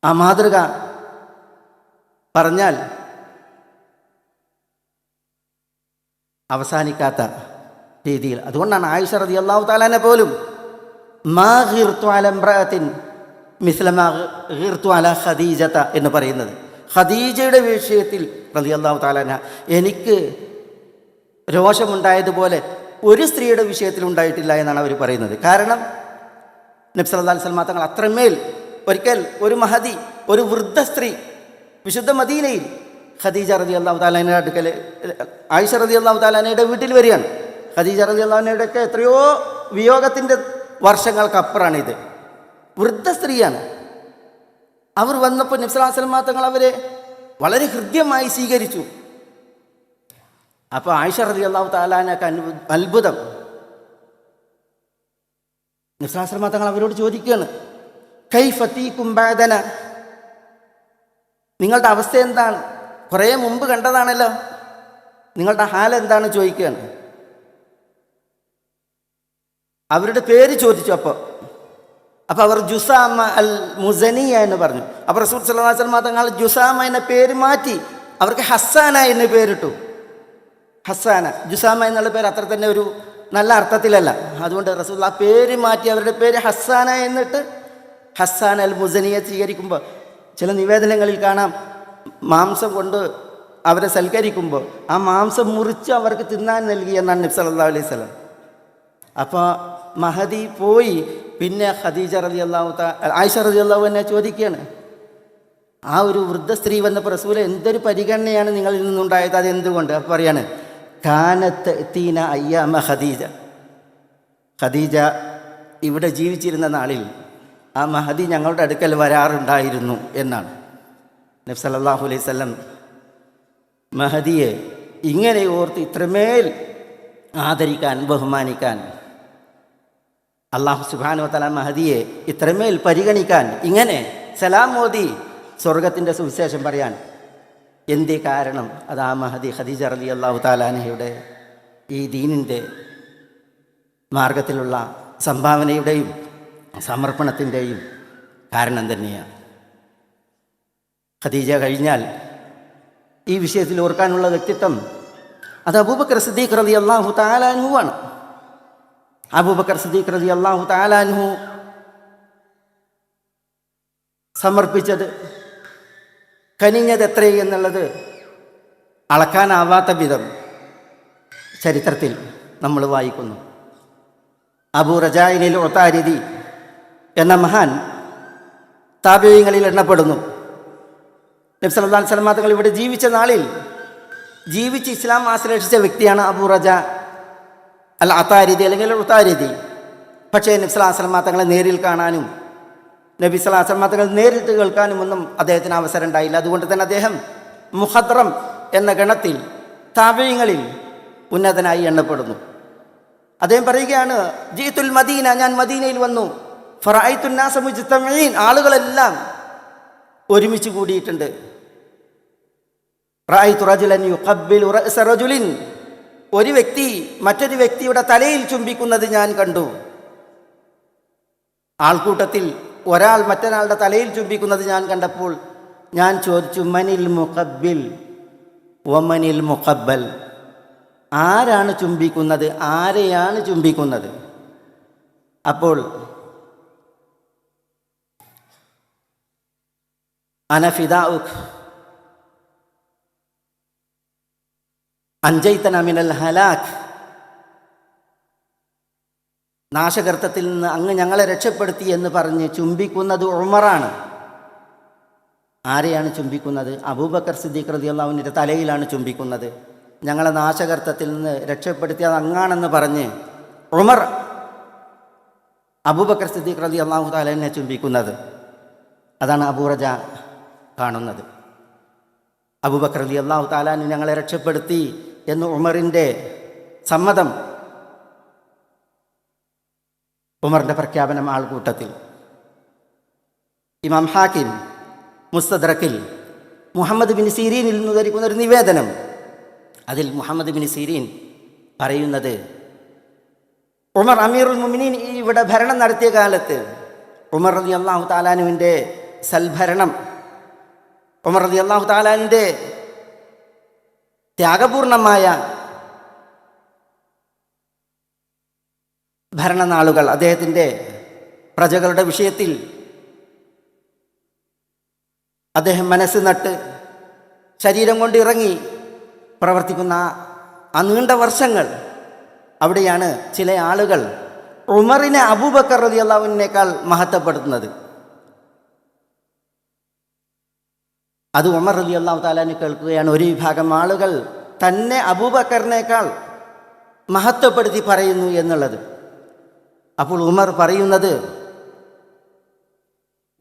Speaker 1: ആ മാതൃക പറഞ്ഞാൽ അവസാനിക്കാത്ത രീതിയിൽ. അതുകൊണ്ടാണ് ആയിഷ റളിയല്ലാഹു തആല അൻഹ പോലും മാ ഗിർതു അല ഇംറഅത്തിൻ മിസ്ല മാ ഗിർതു അല ഖദീജത എന്ന് പറയുന്നത്. ഖദീജയുടെ വിഷയത്തിൽ റളിയല്ലാഹു തആല അൻഹ എനിക്ക് രോഷമുണ്ടായതുപോലെ ഒരു സ്ത്രീയുടെ വിഷയത്തിൽ ഉണ്ടായിട്ടില്ല എന്നാണ് അവർ പറയുന്നത്. കാരണം നബി സല്ലല്ലാഹു അലൈഹി വസല്ലം തങ്ങൾ അത്രമേൽ, ഒരിക്കൽ ഒരു മഹദി, ഒരു വൃദ്ധ സ്ത്രീ വിശുദ്ധ മദീനയിൽ ഖദീജ റളിയല്ലാഹു തആല അൻഹയുടെ അടുക്കൽ, ആയിഷ റളിയല്ലാഹു തആല അൻഹയുടെ വീട്ടിൽ വരികയാണ്. ഖദീജ റളിയല്ലാഹു അൻഹയുടെയൊക്കെ എത്രയോ വിയോഗത്തിൻ്റെ വർഷങ്ങൾക്കപ്പുറമാണിത്. വൃദ്ധ സ്ത്രീയാണ്. അവർ വന്നപ്പോൾ നബി സല്ലല്ലാഹു അലൈഹി വസല്ലം തങ്ങൾ അവരെ വളരെ ഹൃദ്യമായി സ്വീകരിച്ചു. അപ്പോൾ ആയിഷ റളിയല്ലാഹു തആല അൻഹയ്ക്ക് അത്ഭുതം. നബി സല്ലല്ലാഹു അലൈഹി വസല്ലം തങ്ങൾ അവരോട് ചോദിക്കുകയാണ്, കൈഫ തീകും ബഅദന, നിങ്ങളുടെ അവസ്ഥ എന്താണ്? കുറേ മുമ്പ് കണ്ടതാണല്ലോ, നിങ്ങളുടെ ഹാൽ എന്താണ് ചോദിക്കുകയാണ്. അവരുടെ പേര് ചോദിച്ചു. അപ്പോൾ അവർ ജുസാമ അൽ മുസനിയ എന്ന് പറഞ്ഞു. അപ്പോൾ റസൂൽ സല്ലല്ലാഹു അലൈഹി വസല്ലം തങ്ങൾ ജുസാമ എന്ന പേര് മാറ്റി അവർക്ക് ഹസ്സാന എന്ന് പേരിട്ടു. ഹസ്സാന, ജുസാമ എന്നുള്ള പേര് അത്ര തന്നെ ഒരു നല്ല അർത്ഥത്തിലല്ല. അതുകൊണ്ട് റസൂൽ ആ പേര് മാറ്റി അവരുടെ പേര് ഹസ്സാന എന്നിട്ട് ഹസ്സാൻ അൽ മുസനിയെ സ്വീകരിക്കുമ്പോൾ ചില നിവേദനങ്ങളിൽ കാണാം, മാംസം കൊണ്ട് അവരെ സൽക്കരിക്കുമ്പോൾ ആ മാംസം മുറിച്ച് അവർക്ക് തിന്നാൻ നൽകി എന്നാണ് നബി സല്ലല്ലാഹു അലൈഹി വസല്ലം. അപ്പോൾ മഹദി പോയി. പിന്നെ ഖദീജ റളിയല്ലാഹു തആല ആയിഷ റളിയല്ലാഹു അൻഹ ചോദിക്കുകയാണ്, ആ ഒരു വൃദ്ധ സ്ത്രീ വന്നപ്പോൾ റസൂൽ എന്തൊരു പരിഗണനയാണ് നിങ്ങളിൽ നിന്നുണ്ടായത്, അതെന്തുകൊണ്ട്? അപ്പോൾ പറയാണ്, കാനത്ത് തീന അയ്യാമ ഖദീജ, ഖദീജ ഇവിടെ ജീവിച്ചിരുന്ന നാളിൽ ആ മഹദി ഞങ്ങളുടെ അടുക്കൽ വരാറുണ്ടായിരുന്നു എന്നാണ്. നബി സല്ലല്ലാഹു അലൈഹി വസല്ലം മഹദിയെ ഇങ്ങനെ ഓർത്ത് ഇത്രമേൽ ആദരിക്കാൻ, ബഹുമാനിക്കാൻ, അല്ലാഹു സുബ്ഹാനഹു വ തആല മഹദിയെ ഇത്രമേൽ പരിഗണിക്കാൻ, ഇങ്ങനെ സലാം മോദി സ്വർഗത്തിൻ്റെ സുവിശേഷം പറയാൻ എന്തേ കാരണം? അത് ആ മഹദി ഖദീജ റളിയല്ലാഹു തആല അൻഹയുടെ ഈ ദീനിൻ്റെ മാർഗത്തിലുള്ള സംഭാവനയുടെയും സമർപ്പണത്തിൻ്റെയും കാരണം തന്നെയാണ്. ഖദീജ കഴിഞ്ഞാൽ ഈ വിഷയത്തിൽ ഓർക്കാനുള്ള വ്യക്തിത്വം അത് അബൂബക്കർ സിദ്ദീഖ് റളിയല്ലാഹു തആല അൻഹു ആണ്. അബൂബക്കർ സിദ്ദീഖ് റളിയല്ലാഹു തആല അൻഹു സമർപ്പിച്ചത്, കനിഞ്ഞത് എത്രയെന്നുള്ളത് അളക്കാനാവാത്ത വിധം ചരിത്രത്തിൽ നമ്മൾ വായിക്കുന്നു. അബൂ റജാഇനിൽ ഉത്താരിദി എന്ന മഹാൻ താബിഈങ്ങളിൽ എണ്ണപ്പെടുന്നു. നബി സല്ലല്ലാഹു അലൈഹി വസല്ലം തങ്ങൾ ഇവിടെ ജീവിച്ച നാളിൽ ജീവിച്ച് ഇസ്ലാം ആശ്ലേഷിച്ച വ്യക്തിയാണ് അബൂ റജ അൽ അതാരിദി അല്ലെങ്കിൽ ഉതാരിദി. പക്ഷേ നബി സല്ലല്ലാഹു അലൈഹി വസല്ലം തങ്ങളെ നേരിൽ കാണാനും നബി സല്ലല്ലാഹു അലൈഹി വസല്ലം തങ്ങൾ നേരിട്ട് കേൾക്കാനും ഒന്നും അദ്ദേഹത്തിന് അവസരം ഉണ്ടായില്ല. അതുകൊണ്ട് തന്നെ അദ്ദേഹം മുഖദ്റം എന്ന ഗണത്തിൽ താബിഈങ്ങളിൽ ഉന്നതനായി എണ്ണപ്പെടുന്നു. അദ്ദേഹം പറയുകയാണ്, ജീത്തുൽ മദീന, ഞാൻ മദീനയിൽ വന്നു, ഫറഅയ്തു നാസ മുജ്തമഈൻ, ആളുകളെല്ലാം ഒരുമിച്ച് കൂടിയിട്ടുണ്ട്. റഅയ്തു റജുലൻ യുഖബ്ബിലു റഅസ റജുലിൻ, ഒരു വ്യക്തി മറ്റൊരു വ്യക്തിയുടെ തലയിൽ ചുംബിക്കുന്നത് ഞാൻ കണ്ടു. ആൾക്കൂട്ടത്തിൽ ഒരാൾ മറ്റൊരാളുടെ തലയിൽ ചുംബിക്കുന്നത് ഞാൻ കണ്ടപ്പോൾ ഞാൻ ചോദിച്ചു, മനിൽ മുഖബ്ബിൽ വമനിൽ മുഖബ്ബൽ, ആരാണ് ചുംബിക്കുന്നത്, ആരെയാണ് ചുംബിക്കുന്നത്? അപ്പോൾ അന ഫിദാഉക് അൻജൈതന മിനൽ ഹലാക്ക്, നാശകർത്തത്തിൽ നിന്ന് അങ്ങ് ഞങ്ങളെ രക്ഷപ്പെടുത്തി എന്ന് പറഞ്ഞ് ചുംബിക്കുന്നത് ഉമറാണ്. ആരെയാണ് ചുംബിക്കുന്നത്? അബൂബക്കർ സിദ്ദീഖ് റളിയല്ലാഹു അൻഹുവിന്റെ തലയിലാണ് ചുംബിക്കുന്നത്. ഞങ്ങളെ നാശകർത്തത്തിൽ നിന്ന് രക്ഷപ്പെടുത്തിയത് അങ്ങാണെന്ന് പറഞ്ഞ് ഉമർ അബൂബക്കർ സിദ്ദീഖ് റളിയല്ലാഹു തആല അൻഹുവിനെ ചുംബിക്കുന്നത്. അതാണ് അബൂ റജ കാണുന്നത്. അബൂബക്കർ റളിയല്ലാഹു തആല അൻഹു ഞങ്ങളെ രക്ഷപ്പെടുത്തി എന്ന് ഉമറിൻ്റെ സമ്മതം, ഉമറിൻ്റെ പ്രഖ്യാപനം ആൾക്കൂട്ടത്തിൽ. ഇമാം ഹാക്കിം മുസ്തദ്രക്കിൽ മുഹമ്മദ് ബിൻ സീരീനിൽ നിന്ന് ധരിക്കുന്ന ഒരു നിവേദനം, അതിൽ മുഹമ്മദ് ബിൻ സീരീൻ പറയുന്നത്, ഉമർ അമീറുൽ മുഅ്മിനീൻ ഇവിടെ ഭരണം നടത്തിയ കാലത്ത് ഉമർ റളിയല്ലാഹു തആല അൻഹുവിൻ്റെ സൽഭരണം, ഉമർ റളിയല്ലാഹു തആല അൻഹുവിൻ്റെ ത്യാഗപൂർണമായ ഭരണനാളുകൾ, അദ്ദേഹത്തിൻ്റെ പ്രജകളുടെ വിഷയത്തിൽ അദ്ദേഹം മനസ്സ് നട്ട് ശരീരം കൊണ്ട് ഇറങ്ങി പ്രവർത്തിക്കുന്ന ആ നീണ്ട വർഷങ്ങൾ, അവിടെയാണ് ചില ആളുകൾ ഉമറിനെ അബൂബക്കർ റളിയല്ലാഹു അൻഹുവിനേക്കാൾ മഹത്വപ്പെടുത്തുന്നത്. അത് ഉമർ റളിയല്ലാഹു തആല അൻഹു കേൾക്കുകയാണ്. ഒരു വിഭാഗം ആളുകൾ തന്നെ അബൂബക്കറിനേക്കാൾ മഹത്വപ്പെടുത്തി പറയുന്നു എന്നുള്ളത്. അപ്പോൾ ഉമർ പറയുന്നത്,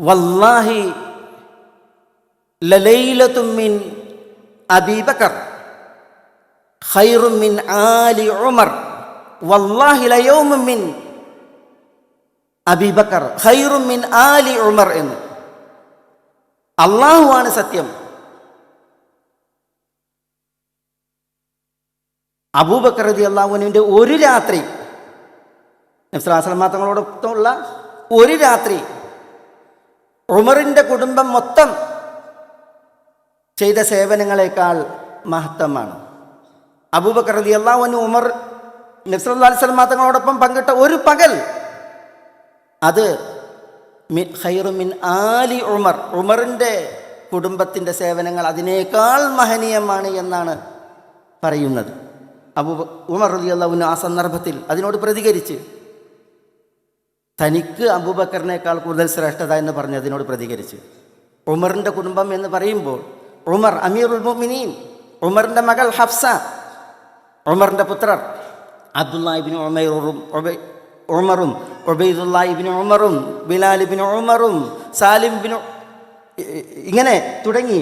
Speaker 1: വല്ലാഹി ലലൈലത്തും മിൻ അബീബക്കർ ഖൈറും മിൻ ആലി ഉമർ, വല്ലാഹി ലയൗമും മിൻ അബീബക്കർ ഖൈറും മിൻ ആലി ഉമർ എന്ന്. അള്ളാഹുവാണ് സത്യം, അബൂബക്കർ റളിയല്ലാഹു അൻഹുവിൻ്റെ ഒരു രാത്രി, നബി സല്ലല്ലാഹു അലൈഹി വസല്ലം തങ്ങളോടൊപ്പമുള്ള ഒരു രാത്രി ഉമറിൻ്റെ കുടുംബം മൊത്തം ചെയ്ത സേവനങ്ങളെക്കാൾ മഹത്തമാണ്. അബൂബക്കർ റളിയല്ലാഹു അൻഹു ഉമർ നബി സല്ലല്ലാഹു അലൈഹി വസല്ലം തങ്ങളോടൊപ്പം പങ്കിട്ട ഒരു പകൽ, അത് ഖൈറു മിൻ ആലി ഉമർ, ഉമറിൻ്റെ കുടുംബത്തിൻ്റെ സേവനങ്ങൾ അതിനേക്കാൾ മഹനീയമാണ് എന്നാണ് പറയുന്നത്. ഉമർ റളിയല്ലാഹു അൻഹു ആ സന്ദർഭത്തിൽ അതിനോട് പ്രതികരിച്ച്, തനിക്ക് അബൂബക്കറിനേക്കാൾ കൂടുതൽ ശ്രേഷ്ഠത എന്ന് പറഞ്ഞ് അതിനോട് പ്രതികരിച്ച്, ഉമറിൻ്റെ കുടുംബം എന്ന് പറയുമ്പോൾ ഉമർ അമീറുൽ മുഅ്മിനീൻ, ഉമറിൻ്റെ മകൾ ഹഫ്സ, ഉമറിൻ്റെ പുത്രർ അബ്ദുല്ലാഹി ഇബ്നു ഉമറും ഉബൈദുല്ലാഹി ഇബ്നു ഉമറും ബിലാൽ ഇബ്നു ഉമറും സാലിം ഇബ്നു, ഇങ്ങനെ തുടങ്ങി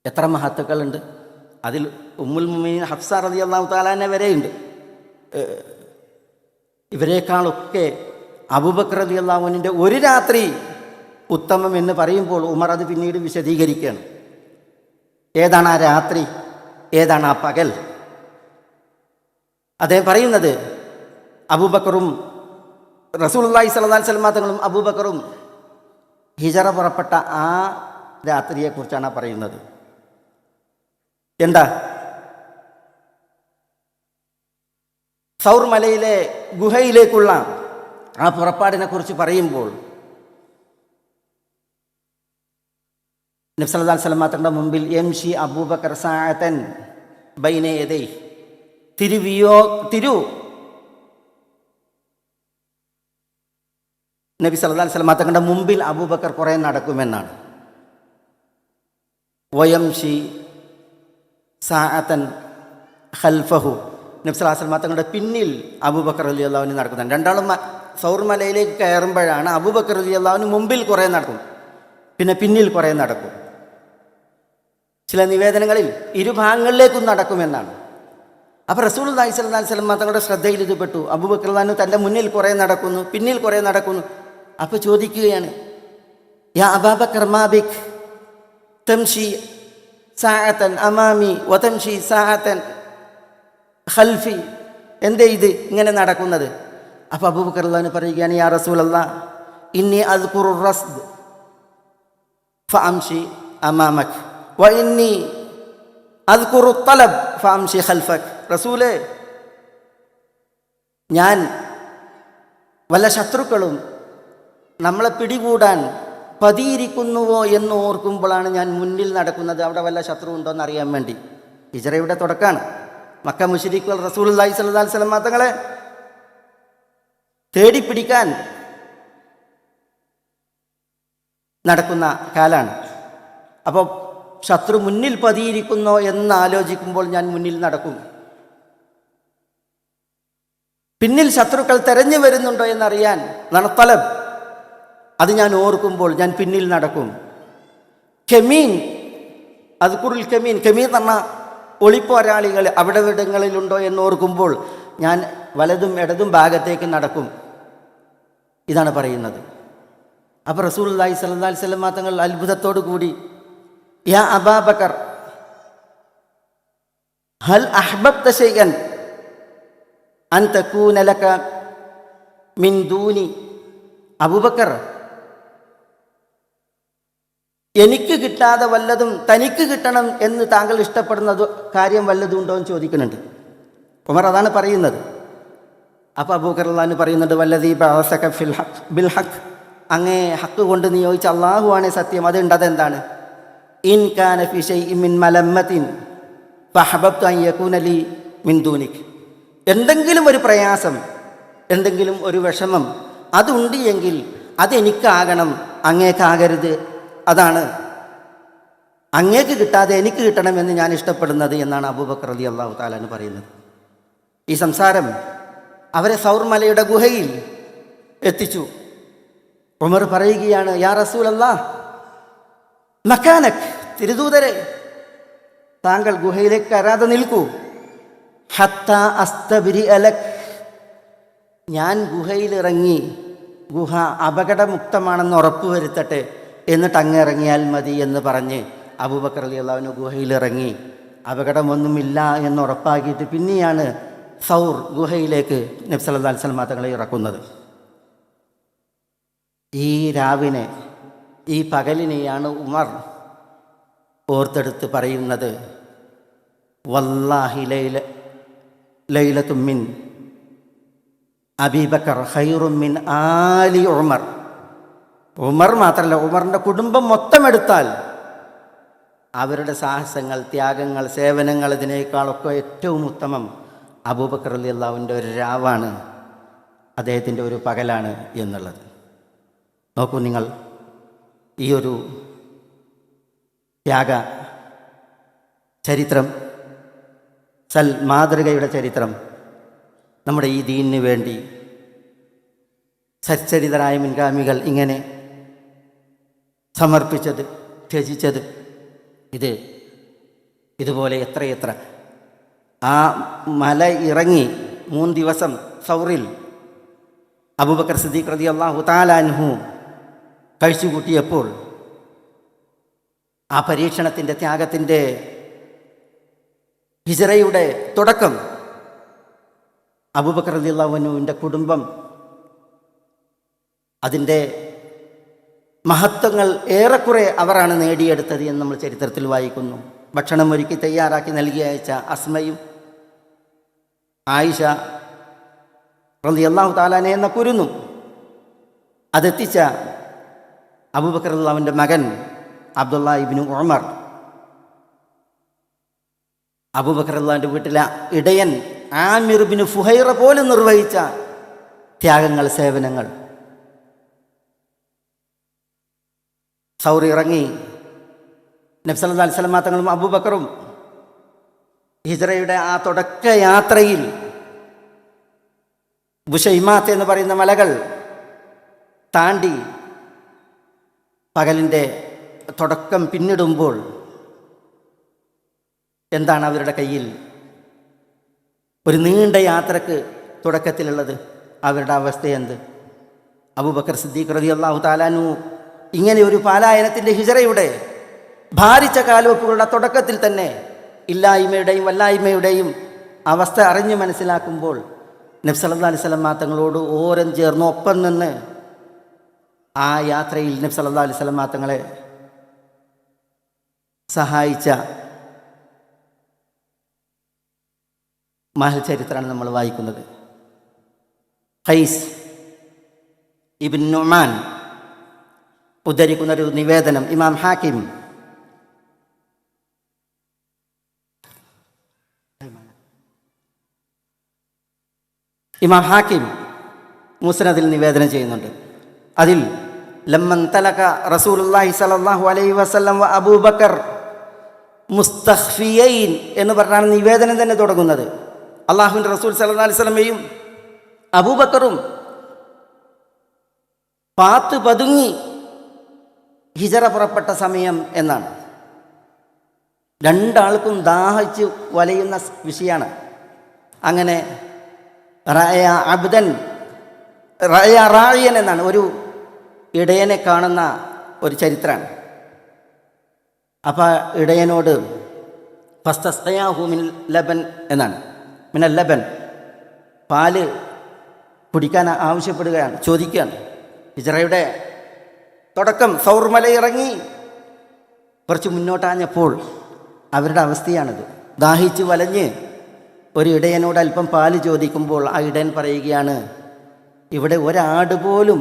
Speaker 1: എത്ര മഹത്തുക്കളുണ്ട്. അതിൽ ഉമ്മുൽ മുഅ്മിനീൻ ഹഫ്സ റളിയല്ലാഹു തആല അൻഹ വരെയുണ്ട്. ഇവരെക്കാളൊക്കെ അബൂബക്കർ റളിയല്ലാഹു അൻഹുവിൻ്റെ ഒരു രാത്രി ഉത്തമം എന്ന് പറയുമ്പോൾ ഉമർ അത് പിന്നീട് വിശദീകരിക്കുകയാണ്. ഏതാണ് ആ രാത്രി, ഏതാണ് ആ പകൽ? അദ്ദേഹം പറയുന്നത്, അബൂബക്കറും റസൂലുള്ളാഹി സ്വല്ലല്ലാഹു അലൈഹി വസല്ലം തങ്ങളും അബൂബക്കറും ഹിജറ പുറപ്പെട്ട ആ രാത്രിയെക്കുറിച്ചാണ് പറയുന്നത്. എന്താ? സൗർ മലയിലെ ഗുഹയിലേക്കുള്ള ആ പുറപ്പാടിനെ കുറിച്ച് പറയുമ്പോൾ നബി സല്ലല്ലാഹു അലൈഹി വസല്ലം തങ്ങളുടെ മുമ്പിൽ യംശി അബൂബക്കർ സഅതൻ ബൈന യദൈഹി, നബി സല്ലല്ലാഹു അലൈഹി വസല്ലം തങ്ങളുടെ മുമ്പിൽ അബൂബക്കർ കുറേ നടക്കുമെന്നാണ്. വയംഷി സാഅതൻ ഖൽഫഹു, നബി സല്ലല്ലാഹു അലൈഹി വസല്ലം തങ്ങളുടെ പിന്നിൽ അബൂബക്കർ റളിയല്ലാഹു അൻഹു നടക്കുന്നുണ്ട്. രണ്ടാളും സൗർ മലയിലേക്ക് കയറുമ്പോഴാണ് അബൂബക്കർ റളിയല്ലാഹു അൻഹു മുമ്പിൽ കുറേ നടക്കും, പിന്നെ പിന്നിൽ കുറേ നടക്കും. ചില നിവേദനങ്ങളിൽ ഇരുഭാഗങ്ങളിലേക്കും നടക്കുമെന്നാണ്. അപ്പോൾ റസൂലുള്ളാഹി സ്വല്ലല്ലാഹു അലൈഹി വസല്ലം തങ്ങളുടെ ശ്രദ്ധയിൽ ഇത് പെട്ടു. അബൂബക്കർ റളിയല്ലാഹു അൻഹു തൻ്റെ മുന്നിൽ കുറേ നടക്കുന്നു, പിന്നിൽ കുറേ നടക്കുന്നു. അപ്പോൾ ചോദിക്കുകയാണ്, യാ അബൂബക്കർ മാ ബിക് തംഷി സാഅതൻ അമാമി വതംഷി സാഅതൻ ഖൽഫി, എന്തേ ഇത് ഇങ്ങനെ നടക്കുന്നത്? അപ്പോൾ അബൂബക്കർ റളിയല്ലാഹു അൻഹു പറയുകയാണ്, യാ റസൂലല്ലാഹ് ഇന്നി അദ്കുറു റസ്ദ് ഫഅംഷി അമാമക് വ ഇന്നി അദ്കുറു തലബ് ഫഅംഷി ഖൽഫക്. റസൂലേ, ഞാൻ വല്ല ശത്രുക്കളും നമ്മളെ പിടികൂടാൻ പതിയിരിക്കുന്നുവോ എന്ന് ഓർക്കുമ്പോഴാണ് ഞാൻ മുന്നിൽ നടക്കുന്നത്, അവിടെ വല്ല ശത്രു ഉണ്ടോ എന്ന് അറിയാൻ വേണ്ടി. ഹിജ്റയുടെ തുടക്കമാണ്. മക്ക മുശ്രിക്കുകൾ റസൂലുള്ളാഹി സ്വല്ലല്ലാഹു അലൈഹി വസല്ലം തങ്ങളെ തേടിപ്പിടിക്കാൻ നടക്കുന്ന കാലാണ്. അപ്പോൾ ശത്രു മുന്നിൽ പതിയിരിക്കുന്നോ എന്ന് ആലോചിക്കുമ്പോൾ ഞാൻ മുന്നിൽ നടക്കും. പിന്നിൽ ശത്രുക്കൾ തെരഞ്ഞു വരുന്നുണ്ടോ എന്നറിയാൻ നടത്തലം, അത് ഞാൻ ഓർക്കുമ്പോൾ ഞാൻ പിന്നിൽ നടക്കും. കെമീൻ, അത് കുറിൽ കെമീൻ, കെമീൻ എന്ന് പറഞ്ഞാൽ ഒളിപ്പോരാളികൾ അവിടെ ഇടങ്ങളിലുണ്ടോ എന്നോർക്കുമ്പോൾ ഞാൻ വലതും ഇടതും ഭാഗത്തേക്ക് നടക്കും. ഇതാണ് പറയുന്നത്. അപ്പോൾ റസൂലുള്ളാഹി സ്വല്ലല്ലാഹു അലൈഹി വസല്ലം തങ്ങൾ അത്ഭുതത്തോടു കൂടി, യാ അബൂബക്കർ ഹൽ അഹ്ബബ്ത ശൈഅൻ അൻ തകൂന ലക മിൻ ദൂനി, അബൂബക്കർ എനിക്ക് കിട്ടാതെ വല്ലതും തനിക്ക് കിട്ടണം എന്ന് താങ്കൾ ഇഷ്ടപ്പെടുന്നത് കാര്യം വല്ലതും ഉണ്ടോ എന്ന് ചോദിക്കുന്നുണ്ട്. ഉമർ അതാണ് പറയുന്നത്. അപ്പോൾ അബൂബക്കർ റളിയല്ലാഹു അൻഹു പറയുന്നുണ്ട്, വല്ലദീ ബഅസക ഫിൽ ഹഖ് ബിൽ ഹഖ്, അങ്ങേ ഹക്ക് കൊണ്ട് നിയോഗിച്ച അല്ലാഹു ആണ് സത്യം, അതുണ്ട്. അതെന്താണ്? ഇൻ കാന ഫി ശൈഇൻ മിൻ മലമ്മത്തിൻ ഫഹബബ്തു അൻ യകൂന ലി മിൻ ദൂനിക്, എന്തെങ്കിലും ഒരു പ്രയാസം, എന്തെങ്കിലും ഒരു വിഷമം അതുണ്ട് എങ്കിൽ അതെനിക്കാകണം, അങ്ങേക്കാകരുത്. അതാണ് അങ്ങേക്ക് കിട്ടാതെ എനിക്ക് കിട്ടണമെന്ന് ഞാൻ ഇഷ്ടപ്പെടുന്നത് എന്നാണ് അബൂബക്കർ റളിയല്ലാഹു തആല അൻഹു പറയുന്നത്. ഈ സംസാരം അവരെ സൗർ മലയുടെ ഗുഹയിൽ എത്തിച്ചു. ഉമർ പറയുകയാണ്, യാ റസൂലല്ലാഹ് മക്കാനക്, തിരുദൂതരെ താങ്കൾ ഗുഹയിലേക്ക് കയറാതെ നിൽക്കൂ. ഹത്താ അസ്തബ്രി അലക്, ഞാൻ ഗുഹയിലിറങ്ങി ഗുഹ അപകടമുക്തമാണെന്ന് ഉറപ്പുവരുത്തട്ടെ, എന്നിട്ട് അങ്ങ് ഇറങ്ങിയാൽ മതി എന്ന് പറഞ്ഞ് അബൂബക്കർ റളിയല്ലാഹു അൻഹു ഗുഹയിലിറങ്ങി അപകടമൊന്നുമില്ല എന്ന് ഉറപ്പാക്കിയിട്ട് പിന്നെയാണ് സൗർ ഗുഹയിലേക്ക് നബി സല്ലല്ലാഹു അലൈഹി വസല്ലം തങ്ങളെ ഇറക്കുന്നത്. ഈ രാവിനെ, ഈ പകലിനെയാണ് ഉമർ ഓർത്തെടുത്ത് പറയുന്നത്, വല്ലാഹി ലൈലത്തും മിൻ അബീബക്കർ ഖൈറും മിൻ ആലി ഉമർ. ഉമർ മാത്രമല്ല, ഉമറിൻ്റെ കുടുംബം മൊത്തം എടുത്താൽ അവരുടെ സാഹസങ്ങൾ, ത്യാഗങ്ങൾ, സേവനങ്ങൾ, ഇതിനേക്കാളൊക്കെ ഏറ്റവും ഉത്തമം അബൂബക്കർ റളിയല്ലാഹു അൻഹുവിൻ്റെ ഒരു രാവാണ്, അദ്ദേഹത്തിൻ്റെ ഒരു പകലാണ് എന്നുള്ളത്. നോക്കൂ നിങ്ങൾ, ഈ ഒരു ത്യാഗ ചരിത്രം, മാതൃകയുടെ ചരിത്രം നമ്മുടെ ഈ ദീനിന് വേണ്ടി സച്ചരിതരായ മുൻഗാമികൾ ഇങ്ങനെ സമർപ്പിച്ചത്, ത്യജിച്ചത്, ഇതുപോലെ എത്രയെത്ര. ആ മല ഇറങ്ങി 3 ദിവസം സൗറിൽ അബൂബക്കർ സിദ്ദീഖ് റളിയല്ലാഹു തആല അൻഹു കഴിച്ചുകൂട്ടിയപ്പോൾ ആ പരീക്ഷണത്തിൻ്റെ, ത്യാഗത്തിൻ്റെ, ഹിജ്റയുടെ തുടക്കം അബൂബക്കർ റളിയല്ലാഹു അൻഹുവിൻ്റെ കുടുംബം അതിൻ്റെ മഹത്വങ്ങൾ ഏറെക്കുറെ അവരാണ് നേടിയെടുത്തത് എന്ന് നമ്മൾ ചരിത്രത്തിൽ വായിക്കുന്നു. ഭക്ഷണം ഒരുക്കി തയ്യാറാക്കി നൽകി അയച്ച അസ്മയും ആയിഷ റളിയല്ലാഹു തആല അൻഹ എന്ന കുരുന്നും അതെത്തിച്ച അബൂബക്കർ റളിയല്ലാഹുവിൻ്റെ മകൻ അബ്ദുള്ള ഇബ്നു ഉമർ, അബൂബക്കർ റളിയല്ലാഹുവിൻ്റെ വീട്ടിലെ ഇടയൻ ആമിർ ഇബ്നു ഫുഹൈറ പോലും നിർവഹിച്ച ത്യാഗങ്ങൾ, സേവനങ്ങൾ, സൗർ ഇറങ്ങി. നബി സല്ലല്ലാഹു അലൈഹി വസല്ലം തങ്ങളും അബൂബക്കറും ഹിജ്റയുടെ ആ തുടക്ക യാത്രയിൽ ബുശൈമാത്ത് എന്ന് പറയുന്ന മലകൾ താണ്ടി പകലിൻ്റെ തുടക്കം പിന്നിടുമ്പോൾ എന്താണ് അവരുടെ കയ്യിൽ? ഒരു നീണ്ട യാത്രക്ക് തുടക്കത്തിലുള്ളത് അവരുടെ അവസ്ഥ എന്ത്? അബൂബക്കർ സിദ്ദീഖ് റളിയല്ലാഹു തആല അൻഹു ഇങ്ങനെ ഒരു പലായനത്തിൻ്റെ ഹിജ്റയുടെ ഭാരിച്ച കാൽവെപ്പുകളുടെ തുടക്കത്തിൽ തന്നെ ഇല്ലായ്മയുടെയും വല്ലായ്മയുടെയും അവസ്ഥ അറിഞ്ഞ് മനസ്സിലാക്കുമ്പോൾ നബി സല്ലല്ലാഹു അലൈഹി വസല്ലം തങ്ങളോട് ഓരം ചേർന്ന് ഒപ്പം നിന്ന് ആ യാത്രയിൽ നബി സല്ലല്ലാഹു അലൈഹി വസല്ലം തങ്ങളെ സഹായിച്ച മഹൽ ചരിത്രമാണ് നമ്മൾ വായിക്കുന്നത്. ഖൈസ് ഇബ്നു നുഅ്മാൻ ഉദ്ധരിക്കുന്നൊരു നിവേദനം ഇമാം ഹാക്കിം മുസ്നദിൽ നിവേദനം ചെയ്യുന്നുണ്ട്. അതിൽ ലമ്മൻ തലക റസൂലുള്ളാഹി സ്വല്ലല്ലാഹു അലൈഹി വസല്ലം വ അബൂബക്കർ മുസ്തഖ്ഫിയൈൻ എന്ന് പറഞ്ഞാണ് നിവേദനം തന്നെ തുടങ്ങുന്നത്. അള്ളാഹുവിൻ്റെ റസൂൽ സല്ലല്ലാഹു അലൈഹി വസല്ലമയും അബൂബക്കറും പാത്ത് പതുങ്ങി ഹിജറ പുറപ്പെട്ട സമയം എന്നാണ്. രണ്ടാൾക്കും ദാഹിച്ച് വലയുന്ന വിഷയമാണ്. അങ്ങനെ റായൻ എന്നാണ്, ഒരു ഇടയനെ കാണുന്ന ഒരു ചരിത്രമാണ്. അപ്പോൾ ഇടയനോട് ഫസ്തസ്ഖയാഹു മിൻ ലബൻ എന്നാണ്, മിനൽ ലബൻ, പാല് കുടിക്കാൻ ആവശ്യപ്പെടുകയാണ്, ചോദിക്കുകയാണ്. ഹിജ്റയുടെ തുടക്കം സൗർമല ഇറങ്ങി കുറച്ച് മുന്നോട്ടാഞ്ഞപ്പോൾ അവരുടെ അവസ്ഥയാണിത്. ദാഹിച്ച് വലഞ്ഞ് ഒരു ഇടയനോട് അല്പം പാല് ചോദിക്കുമ്പോൾ ആ ഇടയൻ പറയുകയാണ്, ഇവിടെ ഒരാട് പോലും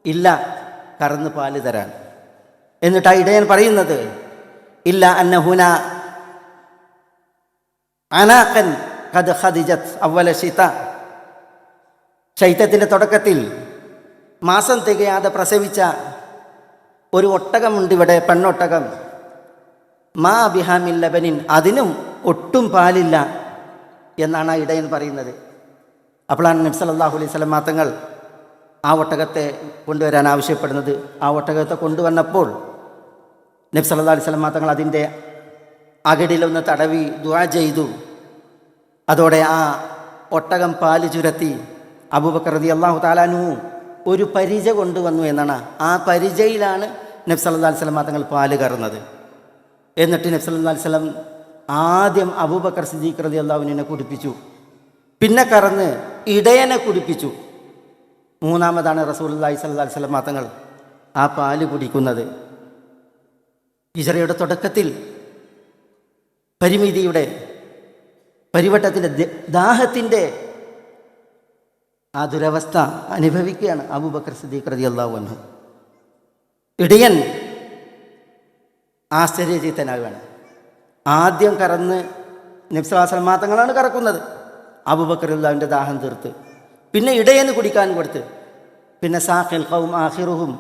Speaker 1: ഇല്ല കറന്ന് പാല് തരാൻ. എന്നിട്ട് ആ ഇടയൻ പറയുന്നത്, ഇല്ല അന്നഹുന അനാഖൻ ഖദ് ഖദിജത് അവല ശിത, ശൈത്യത്തിൻ്റെ തുടക്കത്തിൽ മാസം തികയാതെ പ്രസവിച്ച ഒരു ഒട്ടകമുണ്ട് ഇവിടെ, പെണ്ണൊട്ടകം. മാ ബിഹാമിൻ ലബനിൻ, അതിനും ഒട്ടും പാലില്ല എന്നാണ് ആ ഇടയൻ പറയുന്നത്. അപ്പോഴാണ് നബി സല്ലല്ലാഹു അലൈഹി വസല്ലം തങ്ങൾ ആ ഒട്ടകത്തെ കൊണ്ടുവരാൻ ആവശ്യപ്പെടുന്നത്. ആ ഒട്ടകത്തെ കൊണ്ടുവന്നപ്പോൾ നബി സല്ലല്ലാഹു അലൈഹി വസല്ലം തങ്ങൾ അതിൻ്റെ അകടിലൊന്ന് തടവി ദുആ ചെയ്തു. അതോടെ ആ ഒട്ടകം പാല് ചുരത്തി. അബൂബക്കർ റളിയല്ലാഹു തആല അൻഹു ഒരു പരിച കൊണ്ടുവന്നു എന്നാണ്. ആ പരിചയിലാണ് നബി സല്ലല്ലാഹു അലൈഹി വസല്ലം തങ്ങൾ പാല് കറന്നത്. എന്നിട്ട് നബി സല്ലല്ലാഹു അലൈഹി വസല്ലം ആദ്യം അബൂബക്കർ സിദ്ദീഖ് റളിയല്ലാഹു അൻഹുവിനെ കുടിപ്പിച്ചു, പിന്നെ കറന്ന് ഇടയനെ കുടിപ്പിച്ചു. മൂന്നാമതാണ് റസൂലുള്ളാഹി സ്വല്ലല്ലാഹു അലൈഹി വസല്ലം തങ്ങൾ ആ പാല് കുടിക്കുന്നത്. ഹിജ്റയുടെ തുടക്കത്തിൽ പരിമിതിയുടെ, പരിവട്ടത്തിൻ്റെ, ദാഹത്തിൻ്റെ ആ ദുരവസ്ഥ അനുഭവിക്കുകയാണ് അബൂബക്കർ സിദ്ദീഖ് റളിയല്ലാഹു അൻഹു. ഇടയൻ ആശ്ചര്യചിത്തനാവുകയാണ്. ആദ്യം കറന്ന് നബി സല്ലല്ലാഹു അലൈഹി വസല്ലം തങ്ങളാണ് കറക്കുന്നത്. അബൂബക്കർ റളിയല്ലാഹുവിൻ്റെ ദാഹം തീർത്ത്, പിന്നെ ഇടയന് കുടിക്കാൻ കൊടുത്ത്, പിന്നെ സാഖിൽ ഖൗം ആഖിറുഹും,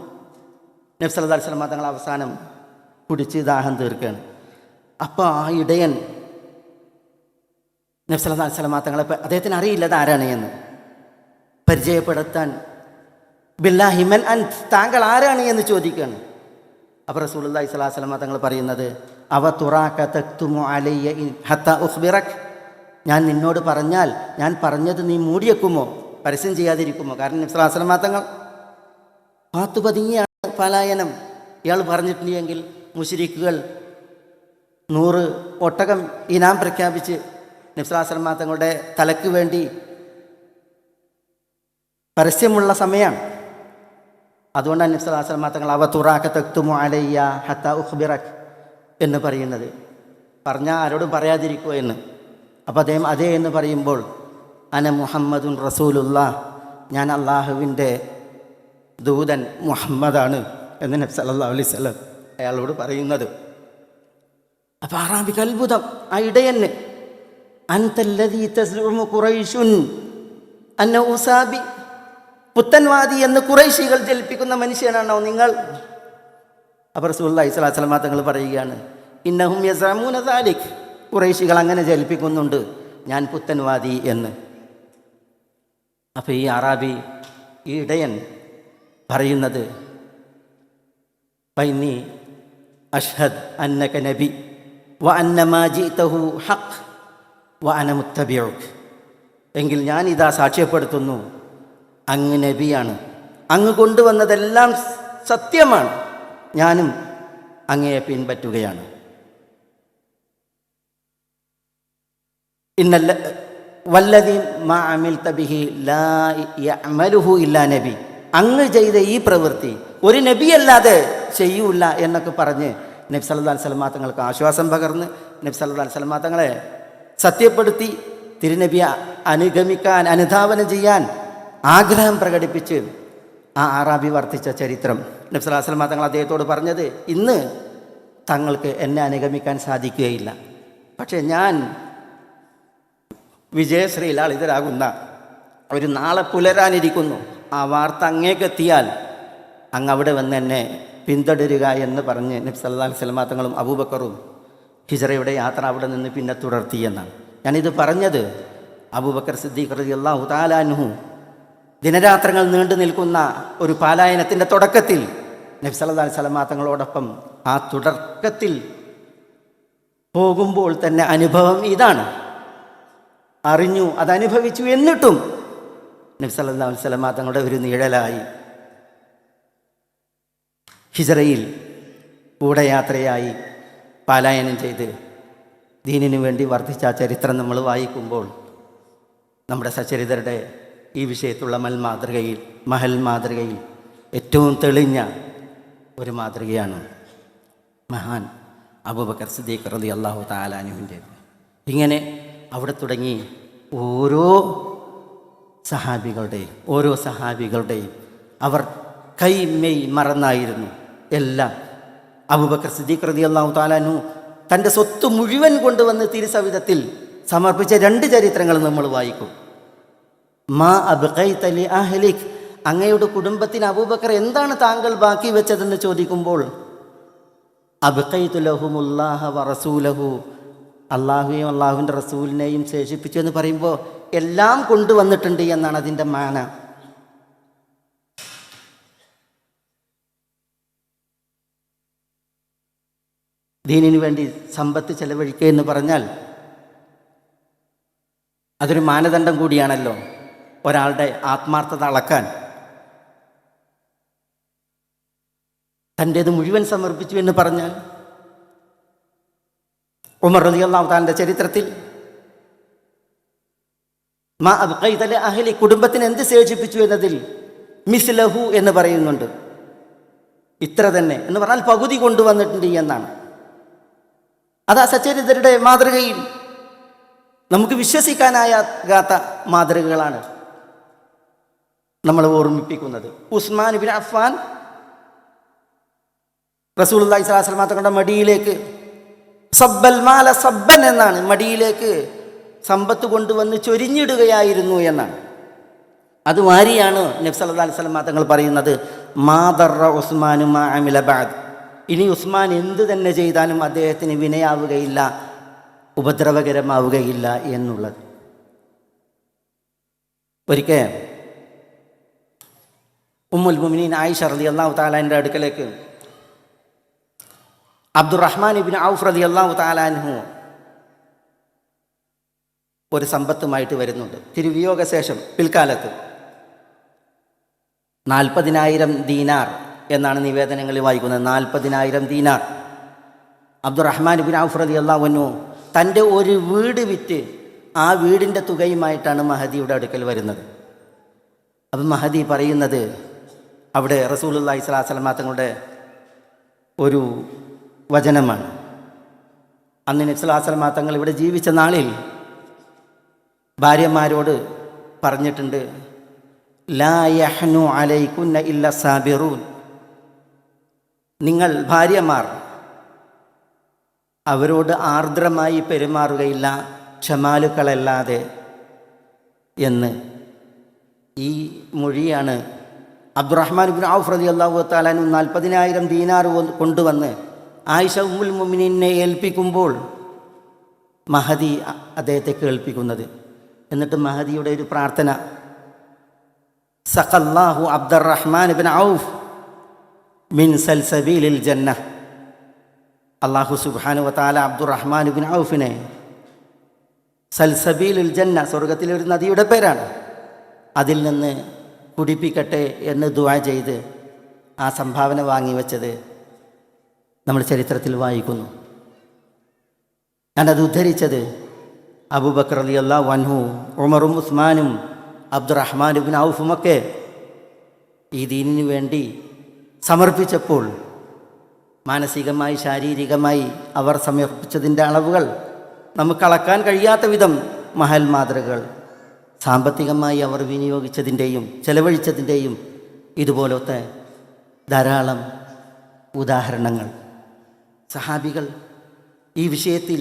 Speaker 1: നബി സല്ലല്ലാഹു അലൈഹി വസല്ലം തങ്ങൾ അവസാനം കുടിച്ച് ദാഹം തീർക്കുകയാണ്. അപ്പോൾ ആ ഇടയൻ നബി സല്ലല്ലാഹു അലൈഹി വസല്ലം തങ്ങളെ അദ്ദേഹത്തിന് അറിയില്ല ആരാണ് എന്ന് പരിചയപ്പെടുത്താൻ, ബില്ലാഹി മൻ അൻത്, താങ്കൾ ആരാണ് എന്ന് ചോദിക്കുകയാണ്. അപ്പോൾ റസൂലുള്ളാഹി സ്വല്ലല്ലാഹു അലൈഹി വസല്ലം തങ്ങൾ പറയുന്നത്, അവ തുറാക തക്തുമു അലയ്യ ഹത്താ ഉഖ്ബിറക്, ഞാൻ നിന്നോട് പറഞ്ഞാൽ ഞാൻ പറഞ്ഞത് നീ മൂടിയേക്കുമോ, പരസ്യം ചെയ്യാതിരിക്കുമോ? കാരണം നബി സല്ലല്ലാഹു അലൈഹി വസല്ലം തങ്ങൾ പാത്തു പതുങ്ങിയാണ് പലായനം. ഇയാൾ പറഞ്ഞിട്ടില്ലെങ്കിൽ മുശ്രിക്കുകൾ 100 ഒട്ടകം ഇനാം പ്രഖ്യാപിച്ച് നബി സല്ലല്ലാഹു അലൈഹി വസല്ലം തങ്ങളുടെ തലയ്ക്ക് വേണ്ടി പരസ്യമുള്ള സമയമാണ്. അതുകൊണ്ടാണ് നബി സല്ലല്ലാഹു അലൈഹി വസല്ലം തങ്ങൾ അവ തുറാക തക്തുമു അലയ്യ ഹത്താ ഉഖ്ബിറക് എന്ന് പറയുന്നത്, പറഞ്ഞാൽ ആരോടും പറയാതിരിക്കുക എന്ന്. അപ്പോൾ അദ്ദേഹം അതേ എന്ന് പറയുമ്പോൾ, അന മുഹമ്മദുൻ റസൂലുള്ളാഹ്, ഞാൻ അള്ളാഹുവിൻ്റെ ദൂതൻ മുഹമ്മദാണ് എന്ന് നബി സല്ലല്ലാഹു അലൈഹി വസല്ലം അയാളോട് പറയുന്നത്. അപ്പോൾ അറാബിക്ക് അത്ഭുതം, ആ ഇടയന്, അൻതല്ലദീ തസ്ഉമു ഖുറൈശുൻ അന്ന ഉസാബി, പുത്തൻവാദി എന്ന് ഖുറൈശികൾ ജൽപ്പിക്കുന്ന മനുഷ്യനാണോ നിങ്ങൾ? അപ്പോൾ റസൂലുള്ളാഹി സ്വല്ലല്ലാഹു അലൈഹി വസല്ലം തങ്ങൾ പറയുകയാണ്, ഇന്നഹും യസഅമൂന ദാലിക്, ഖുറൈശികൾ അങ്ങനെ ജൽപ്പിക്കുന്നുണ്ട് ഞാൻ പുത്തൻവാദി എന്ന്. അപ്പോൾ ഈ അറാബി, ഈ ഇടയൻ പറയുന്നത്, ഫൈനി അഷ്ഹദ് അന്നക നബി വ അന്ന മാ ജിഅതഹു ഹഖ് വ അന മുത്തബിഉക്, എങ്കിൽ ഞാനിതാ സാക്ഷ്യപ്പെടുത്തുന്നു അങ്ങ് നബിയാണ്, അങ്ങ് കൊണ്ടുവന്നതെല്ലാം സത്യമാണ്, ഞാനും അങ്ങയെ പിൻപറ്റുകയാണ്. വല്ലദീ മാ അമിൽത ബിഹി ലാ യഅമലുഹു ഇല്ലാ നബി, അങ്ങ് ചെയ്ത ഈ പ്രവൃത്തി ഒരു നബിയല്ലാതെ ചെയ്യൂല എന്നൊക്കെ പറഞ്ഞ് നബി സല്ലല്ലാഹു അലൈഹി വസല്ലം തങ്ങൾക്ക് ആശ്വാസം പകർന്ന് നബി സല്ലല്ലാഹു അലൈഹി വസല്ലം തങ്ങളെ സത്യപ്പെടുത്തി തിരുനബിയെ അനുഗമിക്കാൻ, അനുധാവനം ചെയ്യാൻ ആഗ്രഹം പ്രകടിപ്പിച്ച് ആ അറാബി വർത്തിച്ച ചരിത്രം നബി സല്ലല്ലാഹു അലൈഹി വസല്ലം തങ്ങൾ അദ്ദേഹത്തോട് പറഞ്ഞത്, ഇന്ന് തങ്ങൾക്ക് എന്നെ അനുഗമിക്കാൻ സാധിക്കുകയില്ല, പക്ഷേ ഞാൻ വിജയശ്രീലാളിതരാകുന്ന ഒരു നാളെ പുലരാനിരിക്കുന്നു, ആ വാർത്ത അങ്ങേക്കെത്തിയാൽ അങ്ങ് അവിടെ വന്ന് എന്നെ പിന്തുടരുക എന്ന് പറഞ്ഞ് നബി സല്ലല്ലാഹു അലൈഹി വസല്ലം തങ്ങളും അബൂബക്കറും ഹിജ്റയുടെ യാത്ര അവിടെ നിന്ന് പിന്നെ തുടർത്തിയെന്നാണ്. ഞാനിത് പറഞ്ഞത് അബൂബക്കർ സിദ്ദീഖ് റളിയല്ലാഹു തആല അൻഹു ദിനരാത്രങ്ങൾ നീണ്ടു നിൽക്കുന്ന ഒരു പാലായനത്തിൻ്റെ തുടക്കത്തിൽ നബി സല്ലല്ലാഹു അലൈഹി വസല്ലം തങ്ങളോടൊപ്പം ആ തുടക്കത്തിൽ പോകുമ്പോൾ തന്നെ അനുഭവം ഇതാണ്, അറിഞ്ഞു, അതനുഭവിച്ചു. എന്നിട്ടും നബി സല്ലല്ലാഹു അലൈഹി വസല്ലം തങ്ങളുടെ ഒരു നിഴലായി ഹിജ്റയിൽ കൂടെ യാത്രയായി പാലായനം ചെയ്ത് ദീനിനു വേണ്ടി വർദ്ധിച്ച ആ ചരിത്രം നമ്മൾ വായിക്കുമ്പോൾ നമ്മുടെ സച്ചരിതരുടെ ഈ വിഷയത്തുള്ള മഹൽ മാതൃകയിൽ ഏറ്റവും തെളിഞ്ഞ ഒരു മാതൃകയാണ് മഹാൻ അബൂബക്കർ സിദ്ദീഖ് റളിയല്ലാഹു തആല അൻഹുവിൻ്റെ. ഇങ്ങനെ അവിടെ തുടങ്ങി ഓരോ സഹാബികളുടെയും അവർ കൈമെയ് മറന്നായിരുന്നു എല്ലാം. അബൂബക്കർ സിദ്ദീഖ് റളിയല്ലാഹു തആല അൻഹു തൻ്റെ സ്വത്ത് മുഴുവൻ കൊണ്ടുവന്ന് തിരുസവിധത്തിൽ സമർപ്പിച്ച 2 ചരിത്രങ്ങൾ നമ്മൾ വായിക്കും. മാ അബ്ഖൈത ലി അഹ്ലിക്, അങ്ങയുടെ കുടുംബത്തിന് അബൂബക്കർ എന്താണ് താങ്കൾ ബാക്കി വെച്ചതെന്ന് ചോദിക്കുമ്പോൾ അബ്ഖൈതു ലഹുമുല്ലാഹ വ റസൂലഹു, അള്ളാഹുവെയും അള്ളാഹുവിൻ്റെ റസൂലിനെയും ശേഷിപ്പിച്ചു എന്ന് പറയുമ്പോൾ എല്ലാം കൊണ്ടുവന്നിട്ടുണ്ട് എന്നാണ് അതിൻ്റെ മാന. ദീനിനു വേണ്ടി സമ്പത്ത് ചെലവഴിക്കുക എന്ന് പറഞ്ഞാൽ അതൊരു മാനദണ്ഡം കൂടിയാണല്ലോ ഒരാളുടെ ആത്മാർത്ഥത അളക്കാൻ. തൻ്റേത് മുഴുവൻ സമർപ്പിച്ചു എന്ന് പറഞ്ഞാൽ ഉമർ റളിയല്ലാഹു തആലയുടെ ചരിത്രത്തിൽ മാ അബ്ഖൈത ലി അഹ്ലി, കുടുംബത്തിന് എന്ത് ശേഷിപ്പിച്ചു എന്നതിൽ മിസ്ലഹു എന്ന് പറയുന്നുണ്ട്. ഇത്ര തന്നെ എന്ന് പറഞ്ഞാൽ പകുതി കൊണ്ടുവന്നിട്ടുണ്ട് എന്നാണ്. അതാ സച്ചരിതരുടെ മാതൃകയിൽ നമുക്ക് വിശ്വസിക്കാനാകാത്ത മാതൃകകളാണ് നമ്മൾ ഓർമ്മിപ്പിക്കുന്നത്. ഉസ്മാൻ ഇബ്നു അഫ്ഫാൻ റസൂലുള്ളാഹി സ്വല്ലല്ലാഹു അലൈഹി വസല്ലം തങ്ങളുടെ മടിയിലേക്ക് സബ്ബൽ മാല സബ്ബൻ എന്നാണ്, മടിയിലേക്ക് സമ്പത്ത് കൊണ്ടുവന്ന് ചൊരിഞ്ഞിടുകയായിരുന്നു എന്നാണ്. അത് വാരിയാണ് നബി സല്ലല്ലാഹു അലൈഹി വസല്ലം തങ്ങൾ പറയുന്നത്, മാ ദറ ഉസ്മാനു മാ അമില ബഅദ്, ഇനി ഉസ്മാൻ എന്ത് തന്നെ ചെയ്താലും അദ്ദേഹത്തിന് വിനയാവുകയില്ല, ഉപദ്രവകരമാവുകയില്ല എന്നുള്ളത്. ഒരിക്കൽ ഉമ്മുൽ മുഅ്മിനീൻ ആയിഷ റളിയല്ലാഹു തആലയുടെ അടുക്കലേക്ക് അബ്ദുറഹ്മാൻ ഇബ്നു ഔഫ് റളിയല്ലാഹു തആല അൻഹു ഒരു സമ്പത്തുമായിട്ട് വരുന്നുണ്ട്. തിരുവിയോഗശേഷം പിൽക്കാലത്ത് 40,000 ദീനാർ എന്നാണ് നിവേദനങ്ങളിൽ വായിക്കുന്നത്. 40,000 ദീനാർ അബ്ദുറഹ്മാൻ ഇബ്നു ഔഫ് റളിയല്ലാഹു അൻഹു തൻ്റെ ഒരു വീട് വിറ്റ് ആ വീടിൻ്റെ തുകയുമായിട്ടാണ് മഹദിയുടെ അടുക്കൽ വരുന്നത്. അപ്പം മഹദി പറയുന്നത് അവിടെ റസൂലുള്ളാഹി സ്വല്ലല്ലാഹു അലൈഹി വസല്ലം തങ്ങളുടെ ഒരു വചനമാണ്. അന്ന് നബി സല്ലല്ലാഹു അലൈഹി വസല്ലം തങ്ങൾ ഇവിടെ ജീവിച്ച നാളിൽ ഭാര്യമാരോട് പറഞ്ഞിട്ടുണ്ട്, ലാ യഹ്നു അലൈകുന്ന ഇല്ല സാബിറൂൻ, നിങ്ങൾ ഭാര്യമാർ അവരോട് ആർദ്രമായി പെരുമാറുകയില്ല ക്ഷമാലുക്കളല്ലാതെ എന്ന്. ഈ മൊഴിയാണ് അബ്ദുറഹ്മാൻ ഇബ്നു ഔഫ് റളിയല്ലാഹു തആല അൻഹു 40,000 ദീനാർ കൊണ്ടുവന്ന് ആയിഷ ഉമ്മുൽ മുഅ്മിനീനെ ഏൽപ്പിക്കുമ്പോൾ മഹദി അദ്ദേഹത്തെ കേൾപ്പിക്കുന്നത്. എന്നിട്ട് മഹദിയുടെ ഒരു പ്രാർത്ഥന, സഖല്ലാഹു അബ്ദുറഹ്മാൻ ഇബ്നു ഔഫ് മിൻ സൽസബീലിൽ ജന്ന. അല്ലാഹു സുബ്ഹാനഹു വ തആല അബ്ദുറഹ്മാൻ ഇബ്നു ഔഫിനെ സൽസബീലുൽ ജന്ന, സ്വർഗത്തിലെ ഒരു നദിയുടെ പേരാണ്, അതിൽ നിന്ന് കുടിപ്പിക്കട്ടെ എന്ന് ദുആ ചെയ്ത് ആ സംഭാവന വാങ്ങിവെച്ചത് നമ്മൾ ചരിത്രത്തിൽ വായിക്കുന്നു. ഞാനത് ഉദ്ധരിച്ചത് അബൂബക്കർ റളിയല്ലാഹു അൻഹു, ഉമറും ഉസ്മാനും അബ്ദുറഹ്മാൻ ഇബ്നു ഔഫുമൊക്കെ ഈ ദീനിനു വേണ്ടി സമർപ്പിച്ചപ്പോൾ മാനസികമായി ശാരീരികമായി അവർ സമർപ്പിച്ചതിൻ്റെ അളവുകൾ നമുക്ക് അളക്കാൻ കഴിയാത്ത വിധം മഹൽ മാതൃകകൾ, സാമ്പത്തികമായി അവർ വിനിയോഗിച്ചതിൻ്റെയും ചെലവഴിച്ചതിൻ്റെയും ഇതുപോലത്തെ ധാരാളം ഉദാഹരണങ്ങൾ സഹാബികൾ ഈ വിഷയത്തിൽ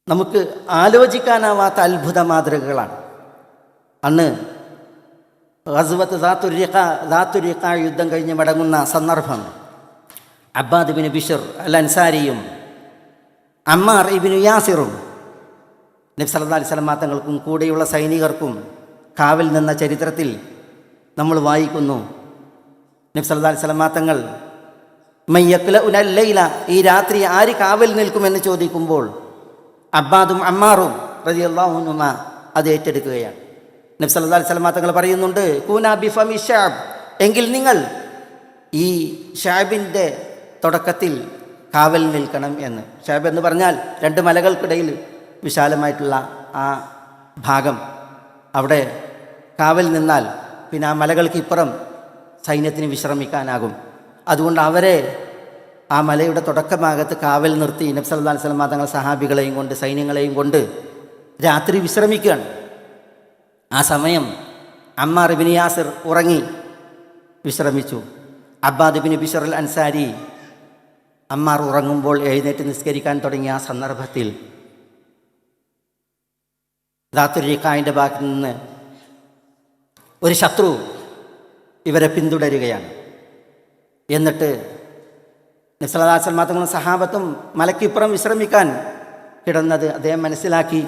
Speaker 1: നമുക്ക് ആലോചിക്കാനാവാത്ത അത്ഭുത മാതൃകകളാണ്. അന്ന് ഗസ്വത്ത് ദാത്തുരിഖ യുദ്ധം കഴിഞ്ഞ് മടങ്ങുന്ന സന്ദർഭം അബ്ബാദ് ഇബ്നു ബിശ്ർ അൽ അൻസാരിയും അമ്മാർ ഇബ്നു യാസിറും നബി സല്ലല്ലാഹു അലൈഹി വസല്ലം തങ്ങൾക്കും കൂടെയുള്ള സൈനികർക്കും കാവൽ നിന്ന ചരിത്രത്തിൽ നമ്മൾ വായിക്കുന്നു. നബി സല്ലല്ലാഹു അലൈഹി വസല്ലം തങ്ങൾ മയ്യക്ലഉനൽ ലൈല, ഈ രാത്രി ആര് കാവൽ നിൽക്കുമെന്ന് ചോദിക്കുമ്പോൾ അബ്ബാദും അമ്മാറും റളിയല്ലാഹു അൻഹുമാ അത് ഏറ്റെടുക്കുകയാണ്. നബി സല്ലല്ലാഹു അലൈഹി വസല്ലം തങ്ങൾ പറയുന്നുണ്ട്, കൂനാ ബിഫമി ശഅബ്, എങ്കിൽ നിങ്ങൾ ഈ ഷഅബിൻ്റെ തുടക്കത്തിൽ കാവൽ നിൽക്കണം എന്ന്. ഷഅബ് എന്ന് പറഞ്ഞാൽ രണ്ട് മലകൾക്കിടയിൽ വിശാലമായിട്ടുള്ള ആ ഭാഗം, അവിടെ കാവൽ നിന്നാൽ പിന്നെ ആ മലകൾക്ക് ഇപ്പുറം സൈന്യത്തിന് വിശ്രമിക്കാനാകും. അതുകൊണ്ട് അവരെ ആ മലയുടെ തുടക്കഭാഗത്ത് കാവൽ നിർത്തി നബി സല്ലല്ലാഹു അലൈഹി വസല്ലം തങ്ങൾ സഹാബികളെയും കൊണ്ട് സൈന്യങ്ങളെയും കൊണ്ട് രാത്രി വിശ്രമിക്കുകയാണ്. ആ സമയം അമ്മാർ ഇബ്നു യാസിർ ഉറങ്ങി വിശ്രമിച്ചു. അബ്ബാദ് ഇബ്നു ബിശ്ർ അൽ അൻസാരി അമ്മാർ ഉറങ്ങുമ്പോൾ എഴുന്നേറ്റ് നിസ്കരിക്കാൻ തുടങ്ങിയ ആ സന്ദർഭത്തിൽ ദാത്തുരിഖായിൻ്റെ ഭാഗത്ത് നിന്ന് ഒരു ശത്രു ഇവരെ പിന്തുടരുകയാണ്. എന്നിട്ട് നബി സല്ലല്ലാഹു അലൈഹി വസല്ലം തങ്ങളും സഹാബത്തും മലക്കിപ്പുറം വിശ്രമിക്കാൻ കിടന്നത് അദ്ദേഹം മനസ്സിലാക്കി.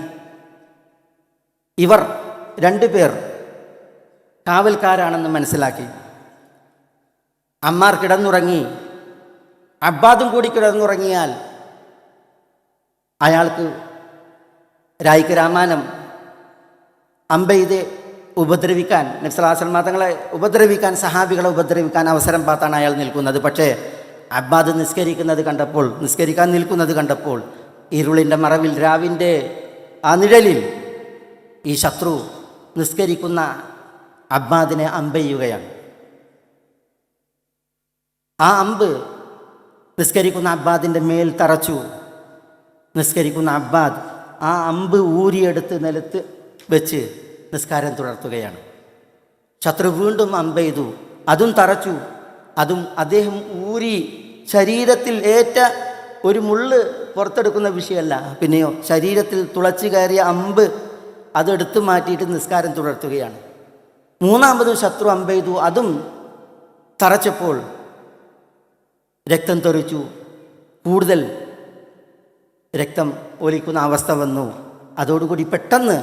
Speaker 1: ഇവർ രണ്ടുപേർ കാവൽക്കാരാണെന്ന് മനസ്സിലാക്കി. അമ്മാർ കിടന്നുറങ്ങി, അബ്ബാദും കൂടി കിടന്നുറങ്ങിയാൽ അയാൾക്ക് രായിക്ക് രാമാനം അമ്പെയ്ത് ഉപദ്രവിക്കാൻ, നബി സല്ലല്ലാഹു അലൈഹി വസല്ലം തങ്ങളെ ഉപദ്രവിക്കാൻ, സഹാബികളെ ഉപദ്രവിക്കാൻ അവസരം പാത്താണ് അയാൾ നിൽക്കുന്നത്. പക്ഷേ അബ്ബാദ് നിസ്കരിക്കാൻ നിൽക്കുന്നത് കണ്ടപ്പോൾ ഇരുളിൻ്റെ മറവിൽ, രാവിൻ്റെ ആ നിഴലിൽ ഈ ശത്രു നിസ്കരിക്കുന്ന അബ്ബാദിനെ അമ്പെയ്യുകയാണ്. ആ അമ്പ് നിസ്കരിക്കുന്ന അബ്ബാദിൻ്റെ മേൽ തറച്ചു. നിസ്കരിക്കുന്ന അബ്ബാദ് ആ അമ്പ് ഊരിയെടുത്ത് നിലത്ത് വെച്ച് നിസ്കാരം തുടർത്തുകയാണ്. ശത്രു വീണ്ടും അമ്പെയ്തു, അതും തറച്ചു. അതും അദ്ദേഹം ഊരി ശരീരത്തിൽ ഏറ്റ ഒരു മുള്ള് പുറത്തെടുക്കുന്ന വിഷയമല്ല, പിന്നെയോ ശരീരത്തിൽ തുളച്ചു കയറിയ അമ്പ് അതെടുത്തു മാറ്റിയിട്ട് നിസ്കാരം തുടർത്തുകയാണ്. മൂന്നാമതും ശത്രു അമ്പെയ്തു, അതും തറച്ചപ്പോൾ രക്തം തെറിച്ചു. കൂടുതൽ രക്തം ഒലിക്കുന്ന അവസ്ഥ വന്നു. അതോടുകൂടി പെട്ടെന്ന്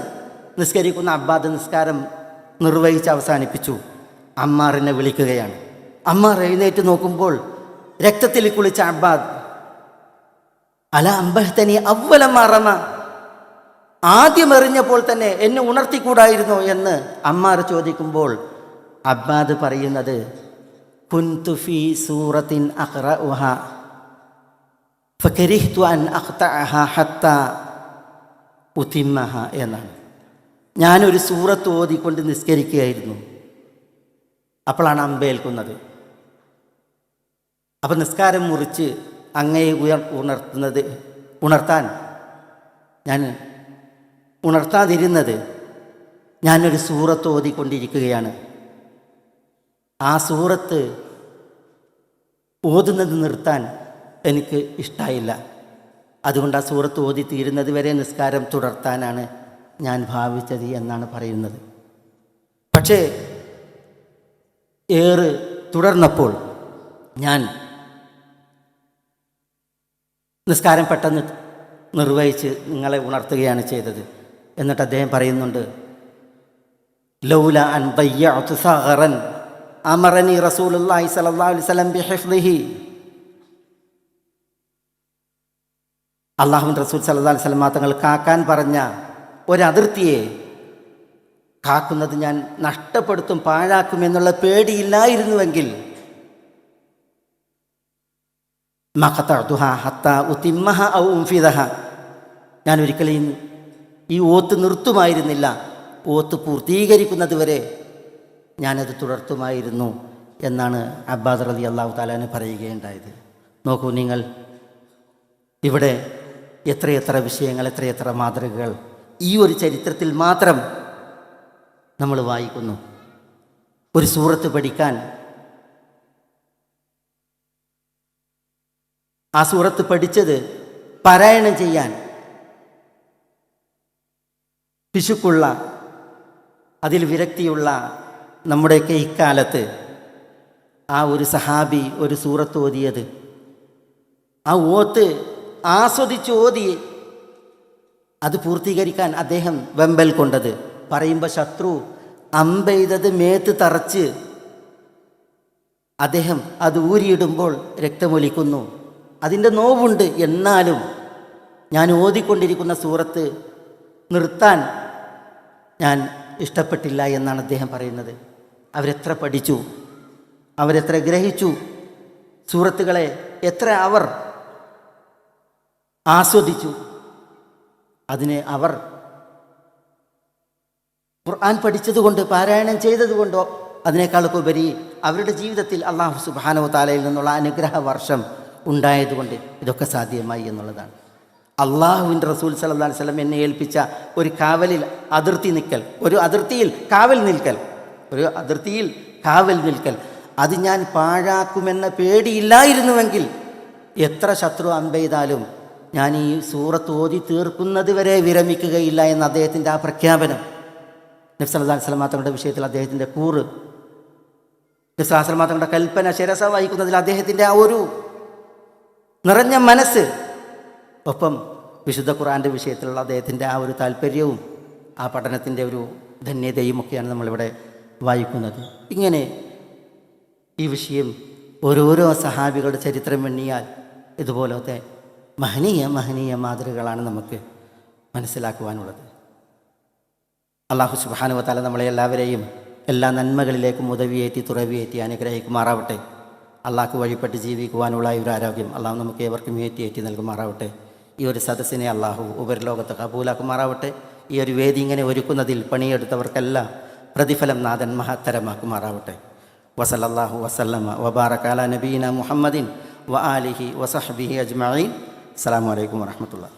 Speaker 1: നിസ്കരിക്കുന്ന അബ്ബാദ് നിസ്കാരം നിർവഹിച്ച് അവസാനിപ്പിച്ചു. അമ്മാറിനെ വിളിക്കുകയാണ്. അമ്മാർ എഴുന്നേറ്റ് നോക്കുമ്പോൾ രക്തത്തിൽ കുളിച്ച അബ്ബാദ്, അല അമ്പഹ്തനി അവ്വലമറമ, ആദ്യം എറിഞ്ഞപ്പോൾ തന്നെ എന്നെ ഉണർത്തിക്കൂടായിരുന്നോ എന്ന് അമ്മാർ ചോദിക്കുമ്പോൾ അബ്ബാദ് പറയുന്നത്, കുന്തു ഫീ സൂറത്തിൻ അഖ്റഉഹ ഫകരിഹ്തു അൻ അഖ്തഅഹ ഹത്താ ഉതിമ്മഹ എന്നാണ്. ഞാനൊരു സൂറത്ത് ഓതിക്കൊണ്ട് നിസ്കരിക്കുകയായിരുന്നു, അപ്പോഴാണ് അമ്പേൽക്കുന്നത്. അപ്പം നിസ്കാരം മുറിച്ച് അങ്ങയെ ഉണർത്താതിരുന്നത് ഞാനൊരു സൂറത്ത് ഓതിക്കൊണ്ടിരിക്കുകയാണ്. ആ സൂറത്ത് ഓതുന്നത് നിർത്താൻ എനിക്ക് ഇഷ്ടമായില്ല. അതുകൊണ്ട് ആ സൂറത്ത് ഓതി തീരുന്നത് വരെ നിസ്കാരം തുടർത്താനാണ് ഞാൻ ഭാവിച്ചത് എന്നാണ് പറയുന്നത്. പക്ഷേ ഏറ് തുടർന്നപ്പോൾ ഞാൻ നിസ്കാരം പെട്ടെന്ന് നിർവഹിച്ച് നിങ്ങളെ ഉണർത്തുകയാണ് ചെയ്തത്. എന്നിട്ട് അദ്ദേഹം പറയുന്നുണ്ട്, ലൗല അൻ ദയ്യഅതു സഗറൻ അമറനി റസൂലുള്ളാഹി സ്വല്ലല്ലാഹു അലൈഹി വസല്ലം ബിഹിഫ്ളിഹി. അല്ലാഹുവിൻ്റെ റസൂൽ സ്വല്ലല്ലാഹു അലൈഹി വസല്ലം തങ്ങൾ കാക്കാൻ പറഞ്ഞ ഒരതിർത്തിയെ കാക്കുന്നത് ഞാൻ നഷ്ടപ്പെടുത്തും, പാഴാക്കുമെന്നുള്ള പേടിയില്ലായിരുന്നുവെങ്കിൽ ഞാൻ ഒരിക്കലും ഈ ഓത്ത് നിർത്തുമായിരുന്നില്ല, ഓത്ത് പൂർത്തീകരിക്കുന്നത് വരെ ഞാനത് തുടർത്തുമായിരുന്നു എന്നാണ് അബ്ബാസ് റളിയല്ലാഹു തആല പറയുകയുണ്ടായത്. നോക്കൂ നിങ്ങൾ, ഇവിടെ എത്രയെത്ര വിഷയങ്ങൾ, എത്രയെത്ര മാതൃകകൾ ഈ ഒരു ചരിത്രത്തിൽ മാത്രം നമ്മൾ വായിക്കുന്നു. ഒരു സൂറത്ത് പഠിക്കാൻ, ആ സൂറത്ത് പഠിച്ചത് പാരായണം ചെയ്യാൻ പിശുക്കുള്ള, അതിൽ വിരക്തിയുള്ള നമ്മുടെയൊക്കെ ഇക്കാലത്ത് ആ ഒരു സഹാബി ഒരു സൂറത്ത് ഓതിയത്, ആ ഓത്ത് ആസ്വദിച്ച് ഓതി അത് പൂർത്തീകരിക്കാൻ അദ്ദേഹം വെമ്പൽ കൊണ്ടത്, പറയുമ്പോൾ ശത്രു അമ്പെയ്തത് മേത്ത് തറച്ച് അദ്ദേഹം അത് ഊരിയിടുമ്പോൾ രക്തമൊലിക്കുന്നു, അതിൻ്റെ നോവുണ്ട്. എന്നാലും ഞാൻ ഓതിക്കൊണ്ടിരിക്കുന്ന സൂറത്ത് നിർത്താൻ ഞാൻ ഇഷ്ടപ്പെട്ടില്ല എന്നാണ് അദ്ദേഹം പറയുന്നത്. അവരെത്ര പഠിച്ചു, അവരെത്ര ഗ്രഹിച്ചു, സൂറത്തുകളെ എത്ര അവർ ആസ്വദിച്ചു. അതിന് അവർ ഖുർആൻ പഠിച്ചതുകൊണ്ട്, പാരായണം ചെയ്തതുകൊണ്ടോ അതിനേക്കാളൊക്കെ ഉപരി അവരുടെ ജീവിതത്തിൽ അല്ലാഹു സുബ്ഹാനഹു വ തആലയിൽ നിന്നുള്ള അനുഗ്രഹ വർഷം ഉണ്ടായതുകൊണ്ട് ഇതൊക്കെ സാധ്യമായി എന്നുള്ളതാണ്. അള്ളാഹുവിൻ്റെ റസൂൽ സല്ലല്ലാഹു അലൈഹി വസല്ലം എന്നെ ഏൽപ്പിച്ച ഒരു കാവലിൽ അതിർത്തി നിൽക്കൽ, ഒരു അതിർത്തിയിൽ കാവൽ നിൽക്കൽ, ഒരു അതിർത്തിയിൽ കാവൽ നിൽക്കൽ, അത് ഞാൻ പാഴാക്കുമെന്ന പേടിയില്ലായിരുന്നുവെങ്കിൽ എത്ര ശത്രു അമ്പെയ്താലും ഞാൻ ഈ സൂറത്ത് ഓതി തീർക്കുന്നത് വരെ വിരമിക്കുകയില്ല എന്ന അദ്ദേഹത്തിൻ്റെ ആ പ്രഖ്യാപനം, നബി സല്ലല്ലാഹു അലൈഹി വസല്ലം തങ്ങളുടെ വിഷയത്തിൽ അദ്ദേഹത്തിൻ്റെ കൂറ്, നബി സല്ലല്ലാഹു അലൈഹി വസല്ലം തങ്ങളുടെ കൽപ്പന ശിരസ വഹിക്കുന്നതിൽ അദ്ദേഹത്തിൻ്റെ ആ ഒരു നിറഞ്ഞ മനസ്സ്, ഒപ്പം വിശുദ്ധ ഖുർആൻ്റെ വിഷയത്തിലുള്ള അദ്ദേഹത്തിൻ്റെ ആ ഒരു താല്പര്യവും ആ പഠനത്തിൻ്റെ ഒരു ധന്യതയും ഒക്കെയാണ് നമ്മളിവിടെ വായിക്കുന്നത്. ഇങ്ങനെ ഈ വിഷയം ഓരോരോ സഹാബികളുടെ ചരിത്രം എണ്ണിയാൽ ഇതുപോലത്തെ മഹനീയ മാതൃകകളാണ് നമുക്ക് മനസ്സിലാക്കുവാനുള്ളത്. അല്ലാഹു സുബ്ഹാനഹു വ തആല നമ്മളെ എല്ലാവരെയും എല്ലാ നന്മകളിലേക്കും ഉദവിയേറ്റി തുറവിയേറ്റി അനുഗ്രഹിക്കുമാറാവട്ടെ. അള്ളാഹ്ക്ക് വഴിപ്പെട്ട് ജീവിക്കുവാനുള്ള ഒരു ആരോഗ്യം അള്ളാഹു നമുക്ക് ഏവർക്കും ഏറ്റി നൽകുമാറാവട്ടെ. ഈ ഒരു സദസ്സിനെ അള്ളാഹു ഉപരിലോകത്ത് കബൂലാക്കുമാറാവട്ടെ. ഈ ഒരു വേദി ഇങ്ങനെ ഒരുക്കുന്നതിൽ പണിയെടുത്തവർക്കെല്ലാം പ്രതിഫലം നാഥൻ മഹത്തരമാക്കുമാറാവട്ടെ. വസല്ലല്ലാഹു വസല്ലമ വബാറക അലാ നബീന മുഹമ്മദിൻ വ ആലിഹി വസഹ്ബിഹി അജ്മഈൻ. അസ്സലാമു അലൈക്കും വറഹ്മത്തുള്ളാഹി.